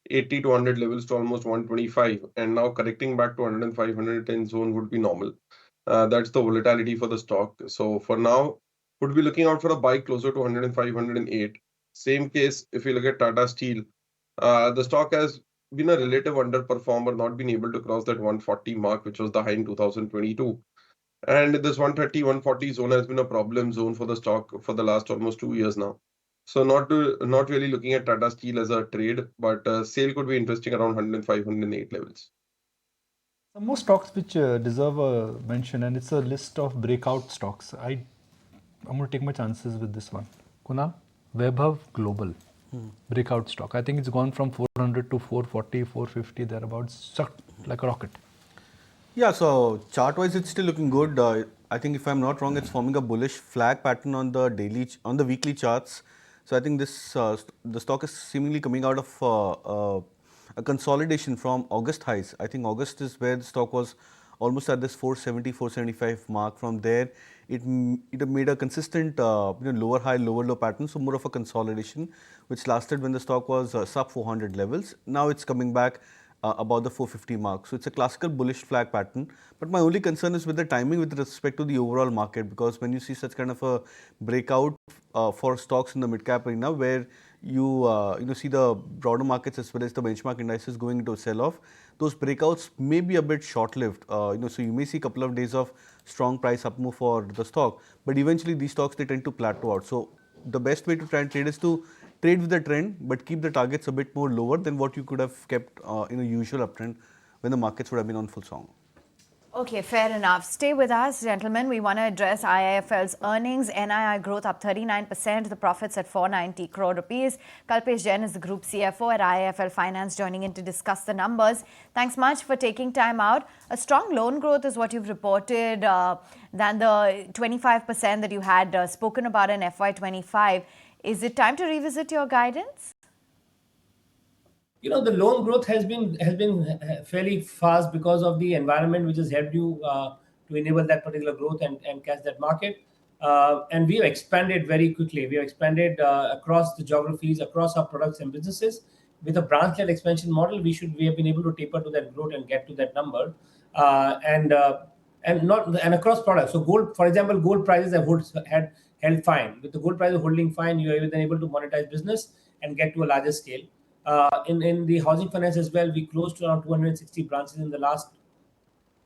80 to 100 levels to almost 125, and now correcting back to 105, 110 zone would be normal. That's the volatility for the stock. So for now, would be looking out for a buy closer to 105, 108. Same case if you look at Tata Steel. The stock has been a relative underperformer, not been able to cross that 140 mark, which was the high in 2022. And this 130, 140 zone has been a problem zone for the stock for the last almost 2 years now. So not really looking at Tata Steel as a trade, but SAIL could be interesting around 105, 108 levels. Some more stocks which deserve a mention, and it's a list of breakout stocks. I'm going to take my chances with this one. Kunal, Vaibhav Global, breakout stock. I think it's gone from 400 to 440, 450, thereabouts, stuck like a rocket. Yeah, so chart-wise, it's still looking good. I think if I'm not wrong, it's forming a bullish flag pattern on the weekly charts. So I think this the stock is seemingly coming out of a consolidation from August highs. I think August is where the stock was almost at this 470, 475 mark. From there, it made a consistent lower high, lower low pattern. So more of a consolidation, which lasted when the stock was sub 400 levels. Now it's coming back about the 450 mark. So it's a classical bullish flag pattern. But my only concern is with the timing with respect to the overall market, because when you see such kind of a breakout for stocks in the mid-cap arena, where you see the broader markets as well as the benchmark indices going into a sell-off, those breakouts may be a bit short-lived. So you may see a couple of days of strong price up move for the stock, but eventually these stocks, they tend to plateau out. So the best way to try and trade is to trade with the trend, but keep the targets a bit more lower than what you could have kept in a usual uptrend when the markets would have been on full song. Okay, fair enough. Stay with us, gentlemen. We want to address IIFL's earnings. NII growth up 39%, the profits at 490 crore rupees. Kalpesh Jain is the Group CFO at IIFL Finance, joining in to discuss the numbers. Thanks much for taking time out. A strong loan growth is what you've reported than the 25% that you had spoken about in FY25. Is it time to revisit your guidance? The loan growth has been fairly fast because of the environment which has helped you to enable that particular growth and catch that market. And we have expanded very quickly. We have expanded across the geographies, across our products and businesses. With a branch-led expansion model, we have been able to taper to that growth and get to that number. And across products. So gold, for example, gold prices had held fine. With the gold prices holding fine, you are then able to monetize business and get to a larger scale. In the housing finance as well, we closed to around 260 branches in the last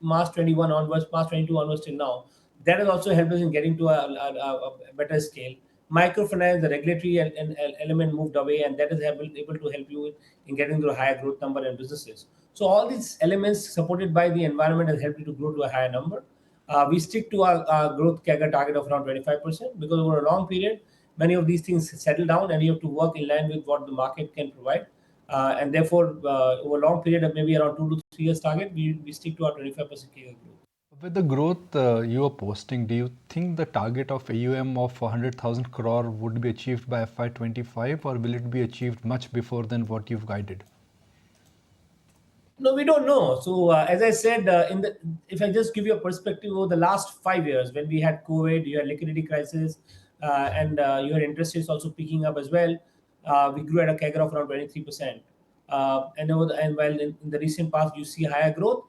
March 21 onwards, March 22 onwards till now. That has also helped us in getting to a better scale. Microfinance, the regulatory element moved away, and that is able to help you in getting to a higher growth number in businesses. So all these elements supported by the environment has helped you to grow to a higher number. We stick to our growth CAGR target of around 25% because over a long period, many of these things settle down and you have to work in line with what the market can provide. And therefore, over a long period of maybe around 2 to 3 years target, we stick to our 25% CAGR growth. With the growth you are posting, do you think the target of AUM of 100,000 crore would be achieved by FY25, or will it be achieved much before than what you've guided? No, we don't know. So as I said, if I just give you a perspective over the last 5 years, when we had COVID, you had liquidity crisis, and you had interest rates also picking up as well, we grew at a CAGR of around 23%. And while in the recent past you see higher growth,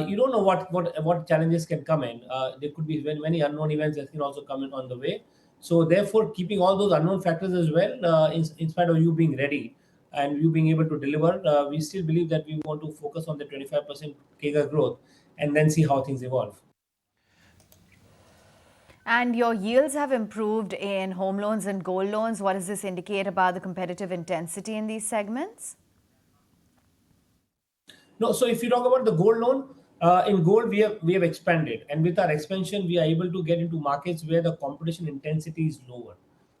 you don't know what challenges can come in. There could be many unknown events that can also come in on the way. So therefore, keeping all those unknown factors as well, in spite of you being ready and you being able to deliver, we still believe that we want to focus on the 25% CAGR growth and then see how things evolve. And your yields have improved in home loans and gold loans. What does this indicate about the competitive intensity in these segments? No, so if you talk about the gold loan, in gold we have expanded, and with our expansion we are able to get into markets where the competition intensity is lower.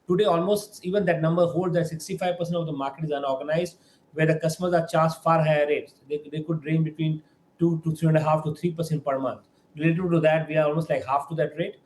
Today, almost even that number holds that 65% of the market is unorganized, where the customers are charged far higher rates. They could range between 2 to 3.5 to 3% per month. Relative to that, we are almost like half to that rate.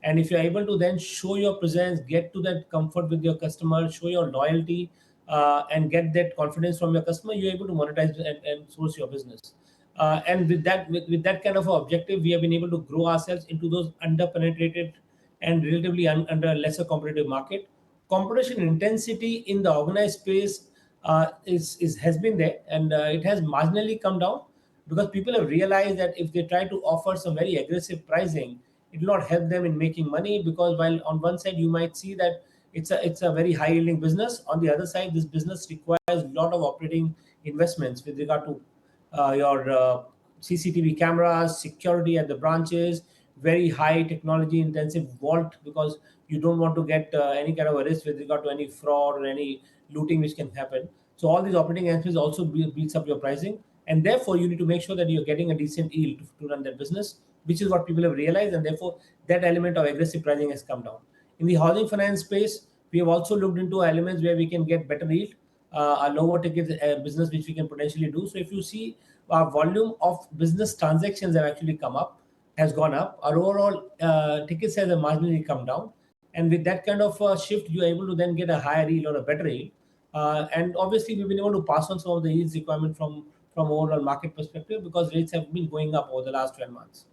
And if you're able to then show your presence, get to that comfort with your customer, show your loyalty, and get that confidence from your customer, you're able to monetize and source your business. And with that kind of objective, we have been able to grow ourselves into those under-penetrated and relatively under lesser competitive market. Competition intensity in the organized space has been there, and it has marginally come down because people have realized that if they try to offer some very aggressive pricing, it will not help them in making money, because while on one side you might see that it's a very high yielding business, on the other side this business requires a lot of operating investments with regard to your CCTV cameras, security at the branches, very high technology intensive vault, because you don't want to get any kind of a risk with regard to any fraud or any looting which can happen. So all these operating expenses also beats up your pricing, and therefore you need to make sure that you're getting a decent yield to run that business, which is what people have realized, and therefore that element of aggressive pricing has come down. In the housing finance space, we have also looked into elements where we can get better yield, a lower ticket business which we can potentially do. So if you see, our volume of business transactions have actually has gone up. Our overall ticket size have marginally come down. And with that kind of shift, you're able to then get a higher yield or a better yield. And obviously, we've been able to pass on some of the yields requirement from overall market perspective because rates have been going up over the last 12 months.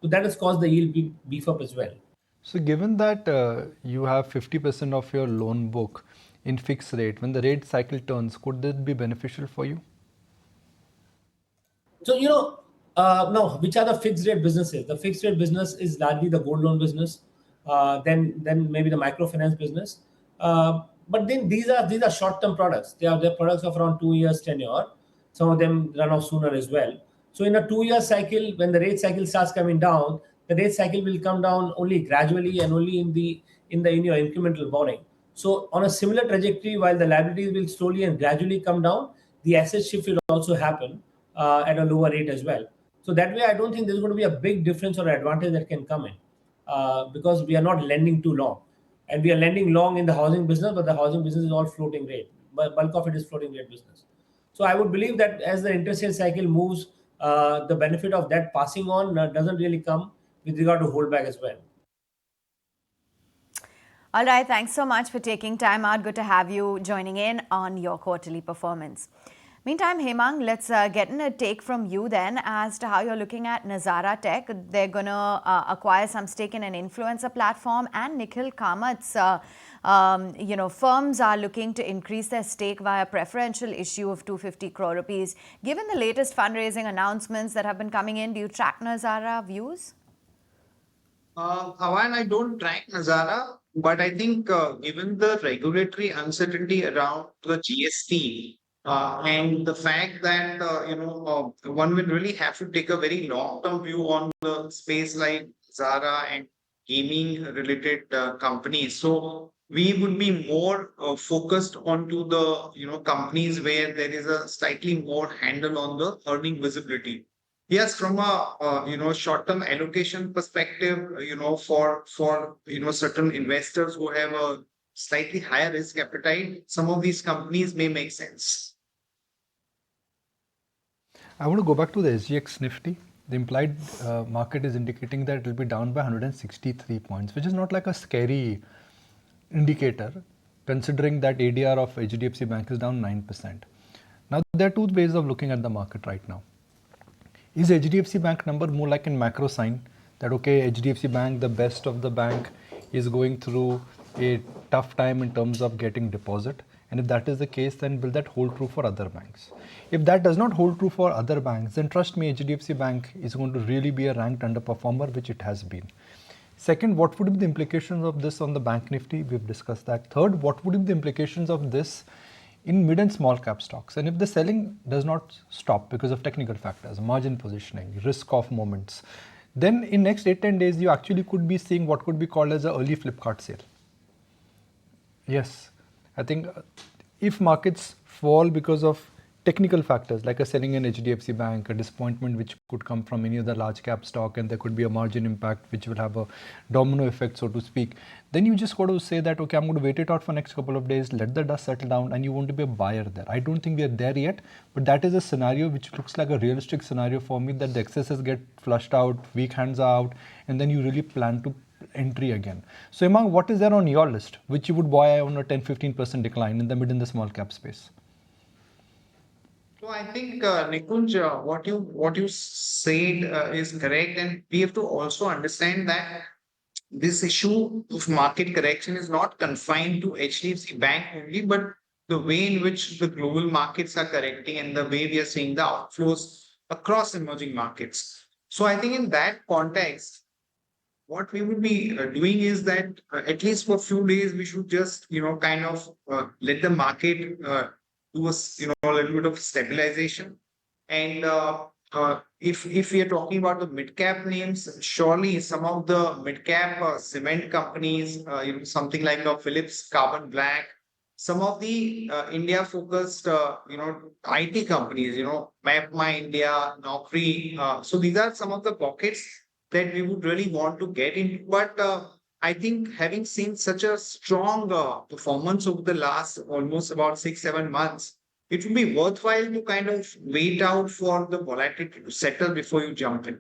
So that has caused the yield beef up as well. So given that you have 50% of your loan book in fixed rate, when the rate cycle turns, could that be beneficial for you? So, now, which are the fixed rate businesses? The fixed rate business is largely the gold loan business, then maybe the microfinance business. But then these are short-term products. They're products of around 2 years tenure. Some of them run off sooner as well. So in a 2 year cycle, when the rate cycle starts coming down, the rate cycle will come down only gradually and only in your incremental borrowing. So on a similar trajectory, while the liabilities will slowly and gradually come down, the asset shift will also happen at a lower rate as well. So that way, I don't think there's going to be a big difference or advantage that can come in because we are not lending too long. And we are lending long in the housing business, but the housing business is all floating rate. But bulk of it is floating rate business. So I would believe that as the interest rate cycle moves, the benefit of that passing on doesn't really come with regard to holdback as well. All right, thanks so much for taking time out. Good to have you joining in on your quarterly performance. Meantime, Hemang, let's get in a take from you then as to how you're looking at Nazara Tech. They're going to acquire some stake in an influencer platform, and Nikhil Kamat's firms are looking to increase their stake via preferential issue of 250 crore rupees. Given the latest fundraising announcements that have been coming in, do you track Nazara views? Avanne, I don't track Nazara, but I think given the regulatory uncertainty around the GST, and the fact that one will really have to take a very long-term view on the space like Zara and gaming-related companies. So we would be more focused onto the companies where there is a slightly more handle on the earning visibility. Yes, from a short-term allocation perspective, for certain investors who have a slightly higher risk appetite, some of these companies may make sense. I want to go back to the SGX Nifty. The implied market is indicating that it will be down by 163 points, which is not like a scary indicator, considering that ADR of HDFC Bank is down 9%. Now, there are two ways of looking at the market right now. Is HDFC Bank number more like a macro sign that, okay, HDFC Bank, the best of the bank, is going through a tough time in terms of getting deposit? And if that is the case, then will that hold true for other banks? If that does not hold true for other banks, then trust me, HDFC Bank is going to really be a ranked underperformer, which it has been. Second, what would be the implications of this on the Bank Nifty? We've discussed that. Third, what would be the implications of this in mid and small cap stocks? And if the selling does not stop because of technical factors, margin positioning, risk off moments, then in next 8-10 days, you actually could be seeing what could be called as an early Flipkart sale. Yes, I think if markets fall because of technical factors like a selling in HDFC Bank, a disappointment which could come from any other large cap stock, and there could be a margin impact which will have a domino effect, so to speak, then you just got to say that, okay, I'm going to wait it out for next couple of days, let the dust settle down, and you want to be a buyer there. I don't think we are there yet, but that is a scenario which looks like a realistic scenario for me, that the excesses get flushed out, weak hands are out, and then you really plan to entry again. So Hemang, what is there on your list which you would buy on a 10-15% decline in the mid and the small cap space? So I think Nikunj, what you said is correct, and we have to also understand that this issue of market correction is not confined to HDFC Bank only, but the way in which the global markets are correcting and the way we are seeing the outflows across emerging markets. So I think in that context, what we would be doing is that at least for a few days, we should just, let the market do a little bit of stabilization. And if we are talking about the mid-cap names, surely some of the mid-cap cement companies, something like Philips Carbon Black, some of the India-focused, IT companies, MapMyIndia, Naukri. So these are some of the pockets that we would really want to get into. But I think having seen such a strong performance over the last almost about 6-7 months, it would be worthwhile to kind of wait out for the volatility to settle before you jump in.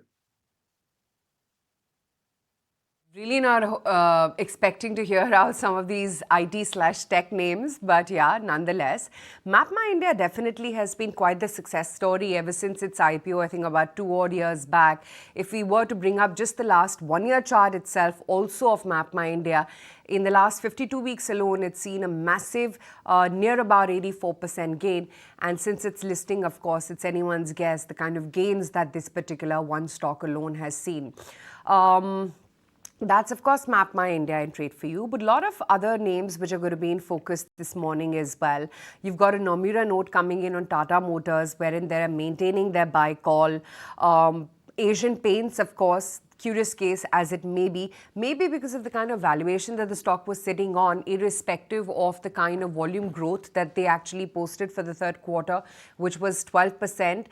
Really not expecting to hear out some of these IT/tech names, but yeah, nonetheless. MapMy India definitely has been quite the success story ever since its IPO, I think about 2 odd years back. If we were to bring up just the last 1 year chart itself, also of MapMy India, in the last 52 weeks alone, it's seen a massive, near about 84% gain. And since its listing, of course, it's anyone's guess the kind of gains that this particular one stock alone has seen. That's, of course, MapMy India in trade for you, but a lot of other names which are going to be in focus this morning as well. You've got a Nomura note coming in on Tata Motors, wherein they're maintaining their buy call. Asian Paints, of course, curious case as it may be, maybe because of the kind of valuation that the stock was sitting on, irrespective of the kind of volume growth that they actually posted for the third quarter, which was 12%.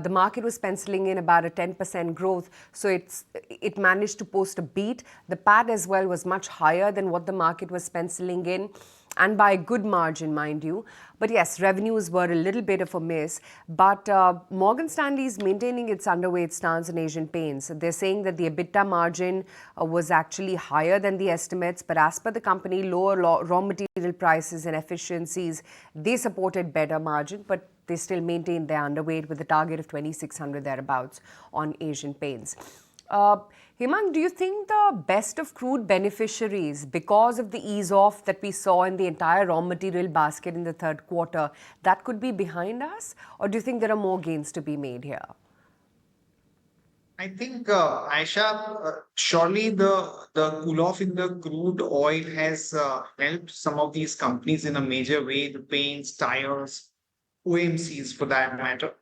The market was penciling in about a 10% growth, so it managed to post a beat. The PAT as well was much higher than what the market was penciling in, and by a good margin, mind you. But yes, revenues were a little bit of a miss. But Morgan Stanley is maintaining its underweight stance in Asian Paints. They're saying that the EBITDA margin was actually higher than the estimates, but as per the company, lower raw material prices and efficiencies, they supported better margin, but they still maintained their underweight with a target of 2,600 thereabouts on Asian Paints. Hemang, do you think the best of crude beneficiaries, because of the ease off that we saw in the entire raw material basket in the third quarter, that could be behind us? Or do you think there are more gains to be made here? I think, Ayesha, surely the cool off in the crude oil has helped some of these companies in a major way, the paints, tires, OMCs for that matter.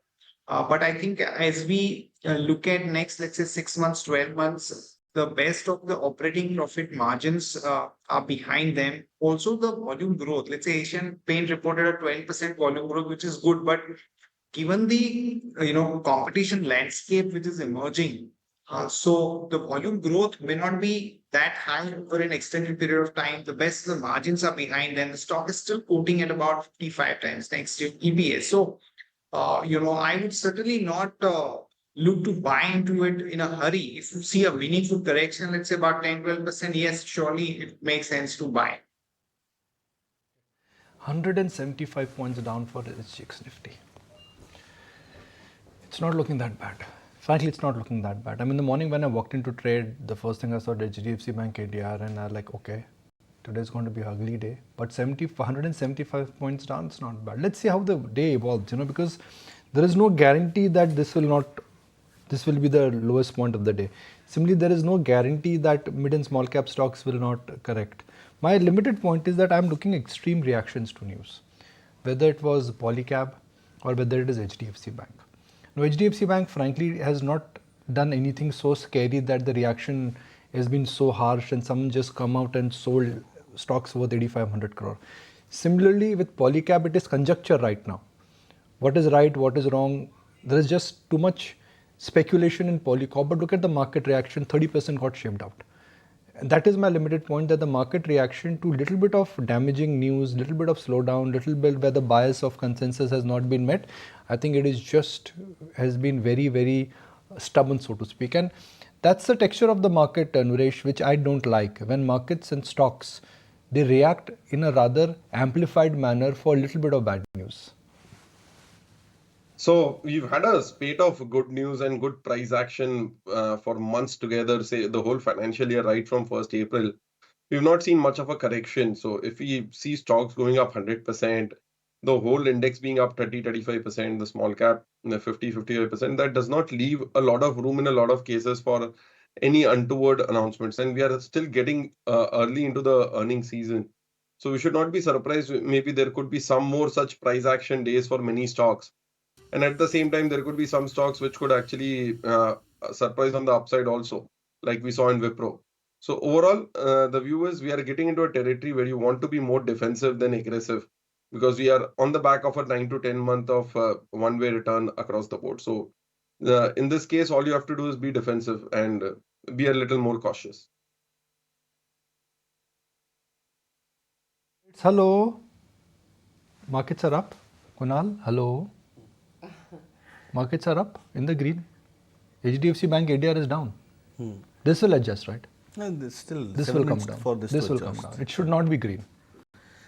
But I think as we look at next, let's say 6 months, 12 months, the best of the operating profit margins are behind them. Also the volume growth. Let's say Asian Paint reported a 12% volume growth, which is good, but given the competition landscape which is emerging, so the volume growth may not be that high for an extended period of time. The best the margins are behind them. The stock is still quoting at about 55 times next year EPS. So I would certainly not look to buy into it in a hurry. If you see a meaningful correction, let's say about 10-12%, yes, surely it makes sense to buy. 175 points down for SGX Nifty. It's not looking that bad. Frankly, it's not looking that bad. I mean, in the morning when I walked into trade, the first thing I saw was HDFC Bank ADR, and I was like, okay, today's going to be an ugly day. But 175 points down, it's not bad. Let's see how the day evolves, because there is no guarantee that this will be the lowest point of the day. Similarly, there is no guarantee that mid and small cap stocks will not correct. My limited point is that I'm looking at extreme reactions to news, whether it was Polycab or whether it is HDFC Bank. Now, HDFC Bank, frankly, has not done anything so scary that the reaction has been so harsh and someone just come out and sold stocks worth 8,500 crore. Similarly, with Polycab, it is conjecture right now. What is right, what is wrong? There is just too much speculation in Polycab, but look at the market reaction, 30% got shamed out. And that is my limited point, that the market reaction to little bit of damaging news, little bit of slowdown, little bit where the bias of consensus has not been met, I think it is has been very, very stubborn, so to speak. And that's the texture of the market, Nuresh, which I don't like. When markets and stocks, they react in a rather amplified manner for a little bit of bad news. So we've had a spate of good news and good price action for months together, say the whole financial year, right from 1st April. We've not seen much of a correction. So if we see stocks going up 100%, the whole index being up 30-35%, the small cap 50-55%, that does not leave a lot of room in a lot of cases for any untoward announcements. And we are still getting early into the earnings season. So we should not be surprised. Maybe there could be some more such price action days for many stocks. And at the same time, there could be some stocks which could actually surprise on the upside also, like we saw in Wipro. So overall, the view is we are getting into a territory where you want to be more defensive than aggressive, because we are on the back of a 9 to 10 month of one-way return across the board. So in this case, all you have to do is be defensive and be a little more cautious. Hello. Markets are up. Kunal, hello. Markets are up in the green. HDFC Bank ADR is down. This will adjust, right? And there's still This 7 will come minutes down. for this This to will come adjust. down. It should not be green.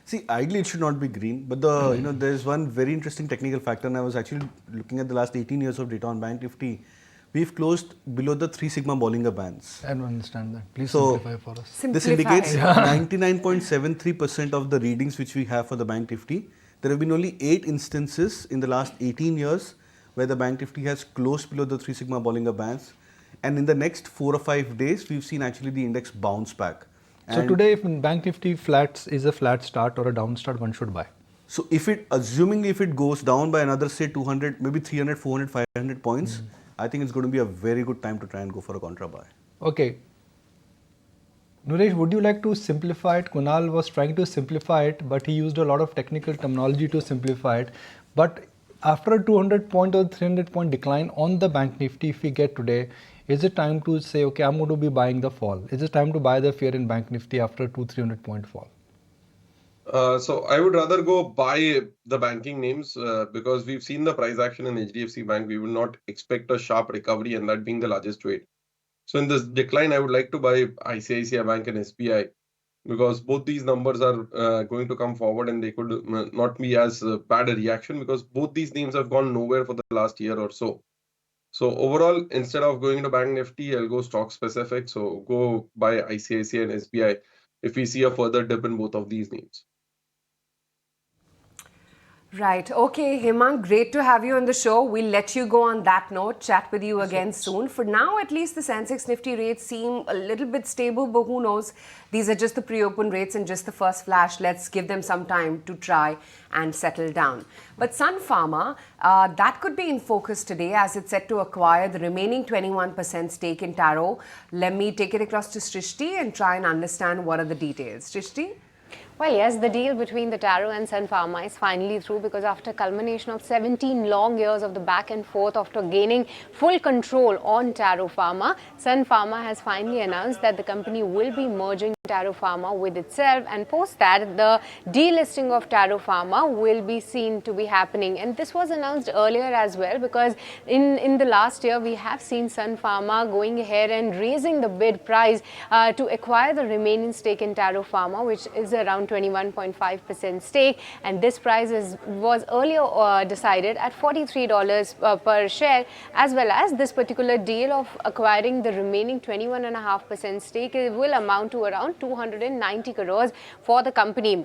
See, ideally it should not be green, but there's one very interesting technical factor, and I was actually looking at the last 18 years of data on Bank Nifty. We've closed below the 3 sigma Bollinger Bands. I don't understand that. Please So, simplify for us. This indicates 99.73% of the readings which we have for the Bank Nifty. There have been only 8 instances in the last 18 years where the Bank Nifty has closed below the 3 sigma Bollinger Bands. And in the next 4 or 5 days, we've seen actually the index bounce back. So today, if Bank Nifty flats is a flat start or a down start, one should buy. So assuming if it goes down by another say 200, maybe 300, 400, 500 points, I think it's going to be a very good time to try and go for a contra buy. Okay. Nuresh, would you like to simplify it? Kunal was trying to simplify it, but he used a lot of technical terminology to simplify it. But after a 200 point or 300 point decline on the Bank Nifty, if we get today, is it time to say, okay, I'm going to be buying the fall? Is it time to buy the fear in Bank Nifty after a 200-300 point fall? So I would rather go buy the banking names because we've seen the price action in HDFC Bank. We will not expect a sharp recovery, and that being the largest weight. So in this decline, I would like to buy ICICI Bank and SBI because both these numbers are going to come forward, and they could not be as bad a reaction because both these names have gone nowhere for the last year or so. So overall, instead of going to Bank Nifty, I'll go stock specific. So go buy ICICI and SBI if we see a further dip in both of these names. Right. Okay, Hemang, great to have you on the show. We'll let you go on that note, chat with you again soon. For now, at least the Sensex Nifty rates seem a little bit stable, but who knows? These are just the pre-open rates and just the first flash. Let's give them some time to try and settle down. But Sun Pharma, that could be in focus today as it's set to acquire the remaining 21% stake in Taro. Let me take it across to Srishti and try and understand what are the details. Srishti? Well, yes, the deal between the Taro and Sun Pharma is finally through because after culmination of 17 long years of the back and forth after gaining full control on Taro Pharma, Sun Pharma has finally announced that the company will be merging Taro Pharma with itself, and post that the delisting of Taro Pharma will be seen to be happening. And this was announced earlier as well because in the last year we have seen Sun Pharma going ahead and raising the bid price to acquire the remaining stake in Taro Pharma, which is around 21.5% stake, and this price was earlier decided at $43 per share, as well as this particular deal of acquiring the remaining 21.5% stake will amount to around 290 crores for the company.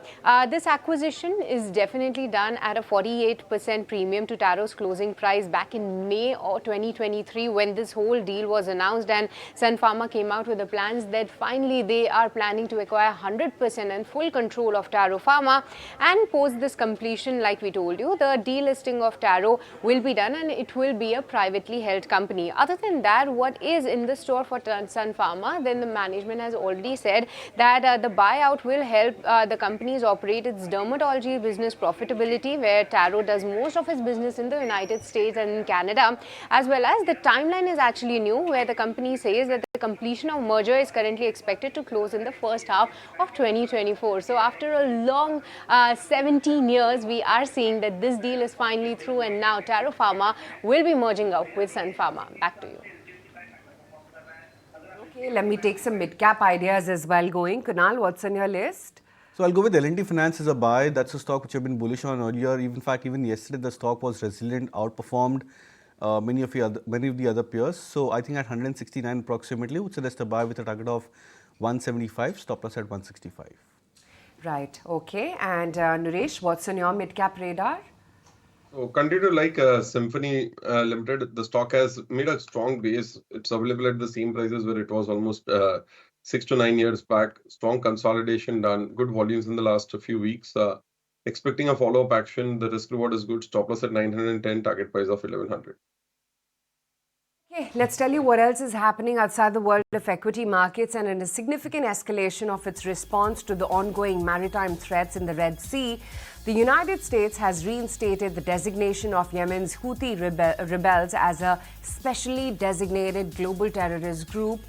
This acquisition is definitely done at a 48% premium to Taro's closing price back in May or 2023 when this whole deal was announced, and Sun Pharma came out with the plans that finally they are planning to acquire 100% and full control of Taro Pharma, and post this completion, like we told you, the delisting of Taro will be done and it will be a privately held company. Other than that, what is in the store for Sun Pharma, then the management has already said that the buyout will help the companies operate its dermatology business profitability, where Taro does most of its business in the United States and in Canada, as well as the timeline is actually new, where the company says that the completion of merger is currently expected to close in the first half of 2024. So after a long 17 years, we are seeing that this deal is finally through, and now Taro Pharma will be merging up with Sun Pharma. Back to you. Okay, let me take some mid-cap ideas as well going. Kunal, what's on your list? So I'll go with LTI Finance as a buy. That's a stock which I've been bullish on earlier. In fact, even yesterday the stock was resilient, outperformed many of the other peers. So I think at 169 approximately would suggest a buy with a target of 175, stop loss at 165. Right, okay. And Naresh, what's on your mid-cap radar? So continue to like Symphony Limited. The stock has made a strong base. It's available at the same prices where it was almost 6 to 9 years back. Strong consolidation done. Good volumes in the last few weeks. Expecting a follow-up action. The risk reward is good. Stop loss at 910. Target price of 1100. Okay, let's tell you what else is happening outside the world of equity markets, and in a significant escalation of its response to the ongoing maritime threats in the Red Sea, the United States has reinstated the designation of Yemen's Houthi rebels as a specially designated global terrorist group.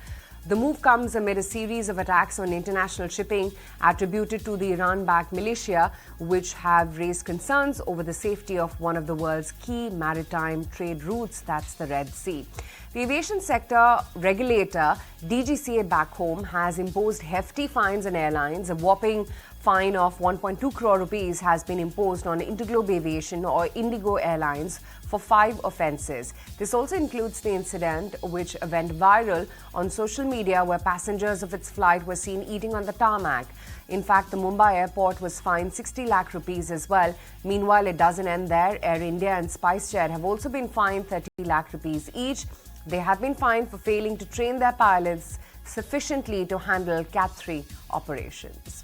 The move comes amid a series of attacks on international shipping attributed to the Iran-backed militia, which have raised concerns over the safety of one of the world's key maritime trade routes, that's the Red Sea. The aviation sector regulator, DGCA back home, has imposed hefty fines on airlines. A whopping fine of 1.2 crore rupees has been imposed on Interglobe Aviation or Indigo Airlines for 5 offences. This also includes the incident which went viral on social media where passengers of its flight were seen eating on the tarmac. In fact, the Mumbai airport was fined 60 lakh rupees as well. Meanwhile, it doesn't end there. Air India and SpiceJet have also been fined 30 lakh rupees each. They have been fined for failing to train their pilots sufficiently to handle Cat 3 operations.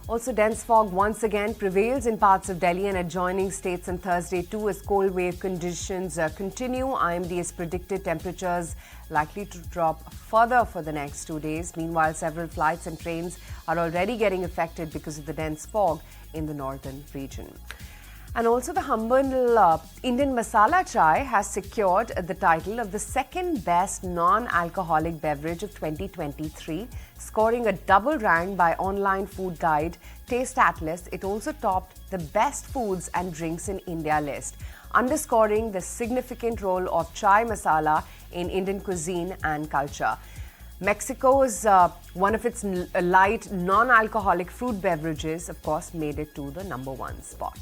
Also, dense fog once again prevails in parts of Delhi and adjoining states on Thursday too as cold wave conditions continue. IMD has predicted temperatures likely to drop further for the next 2 days. Meanwhile, several flights and trains are already getting affected because of the dense fog in the northern region. And also the humble Indian Masala Chai has secured the title of the second best non-alcoholic beverage of 2023, scoring a double rank by online food guide Taste Atlas. It also topped the best foods and drinks in India list, underscoring the significant role of chai masala in Indian cuisine and culture. Mexico's one of its light non-alcoholic fruit beverages, of course, made it to the #1 spot.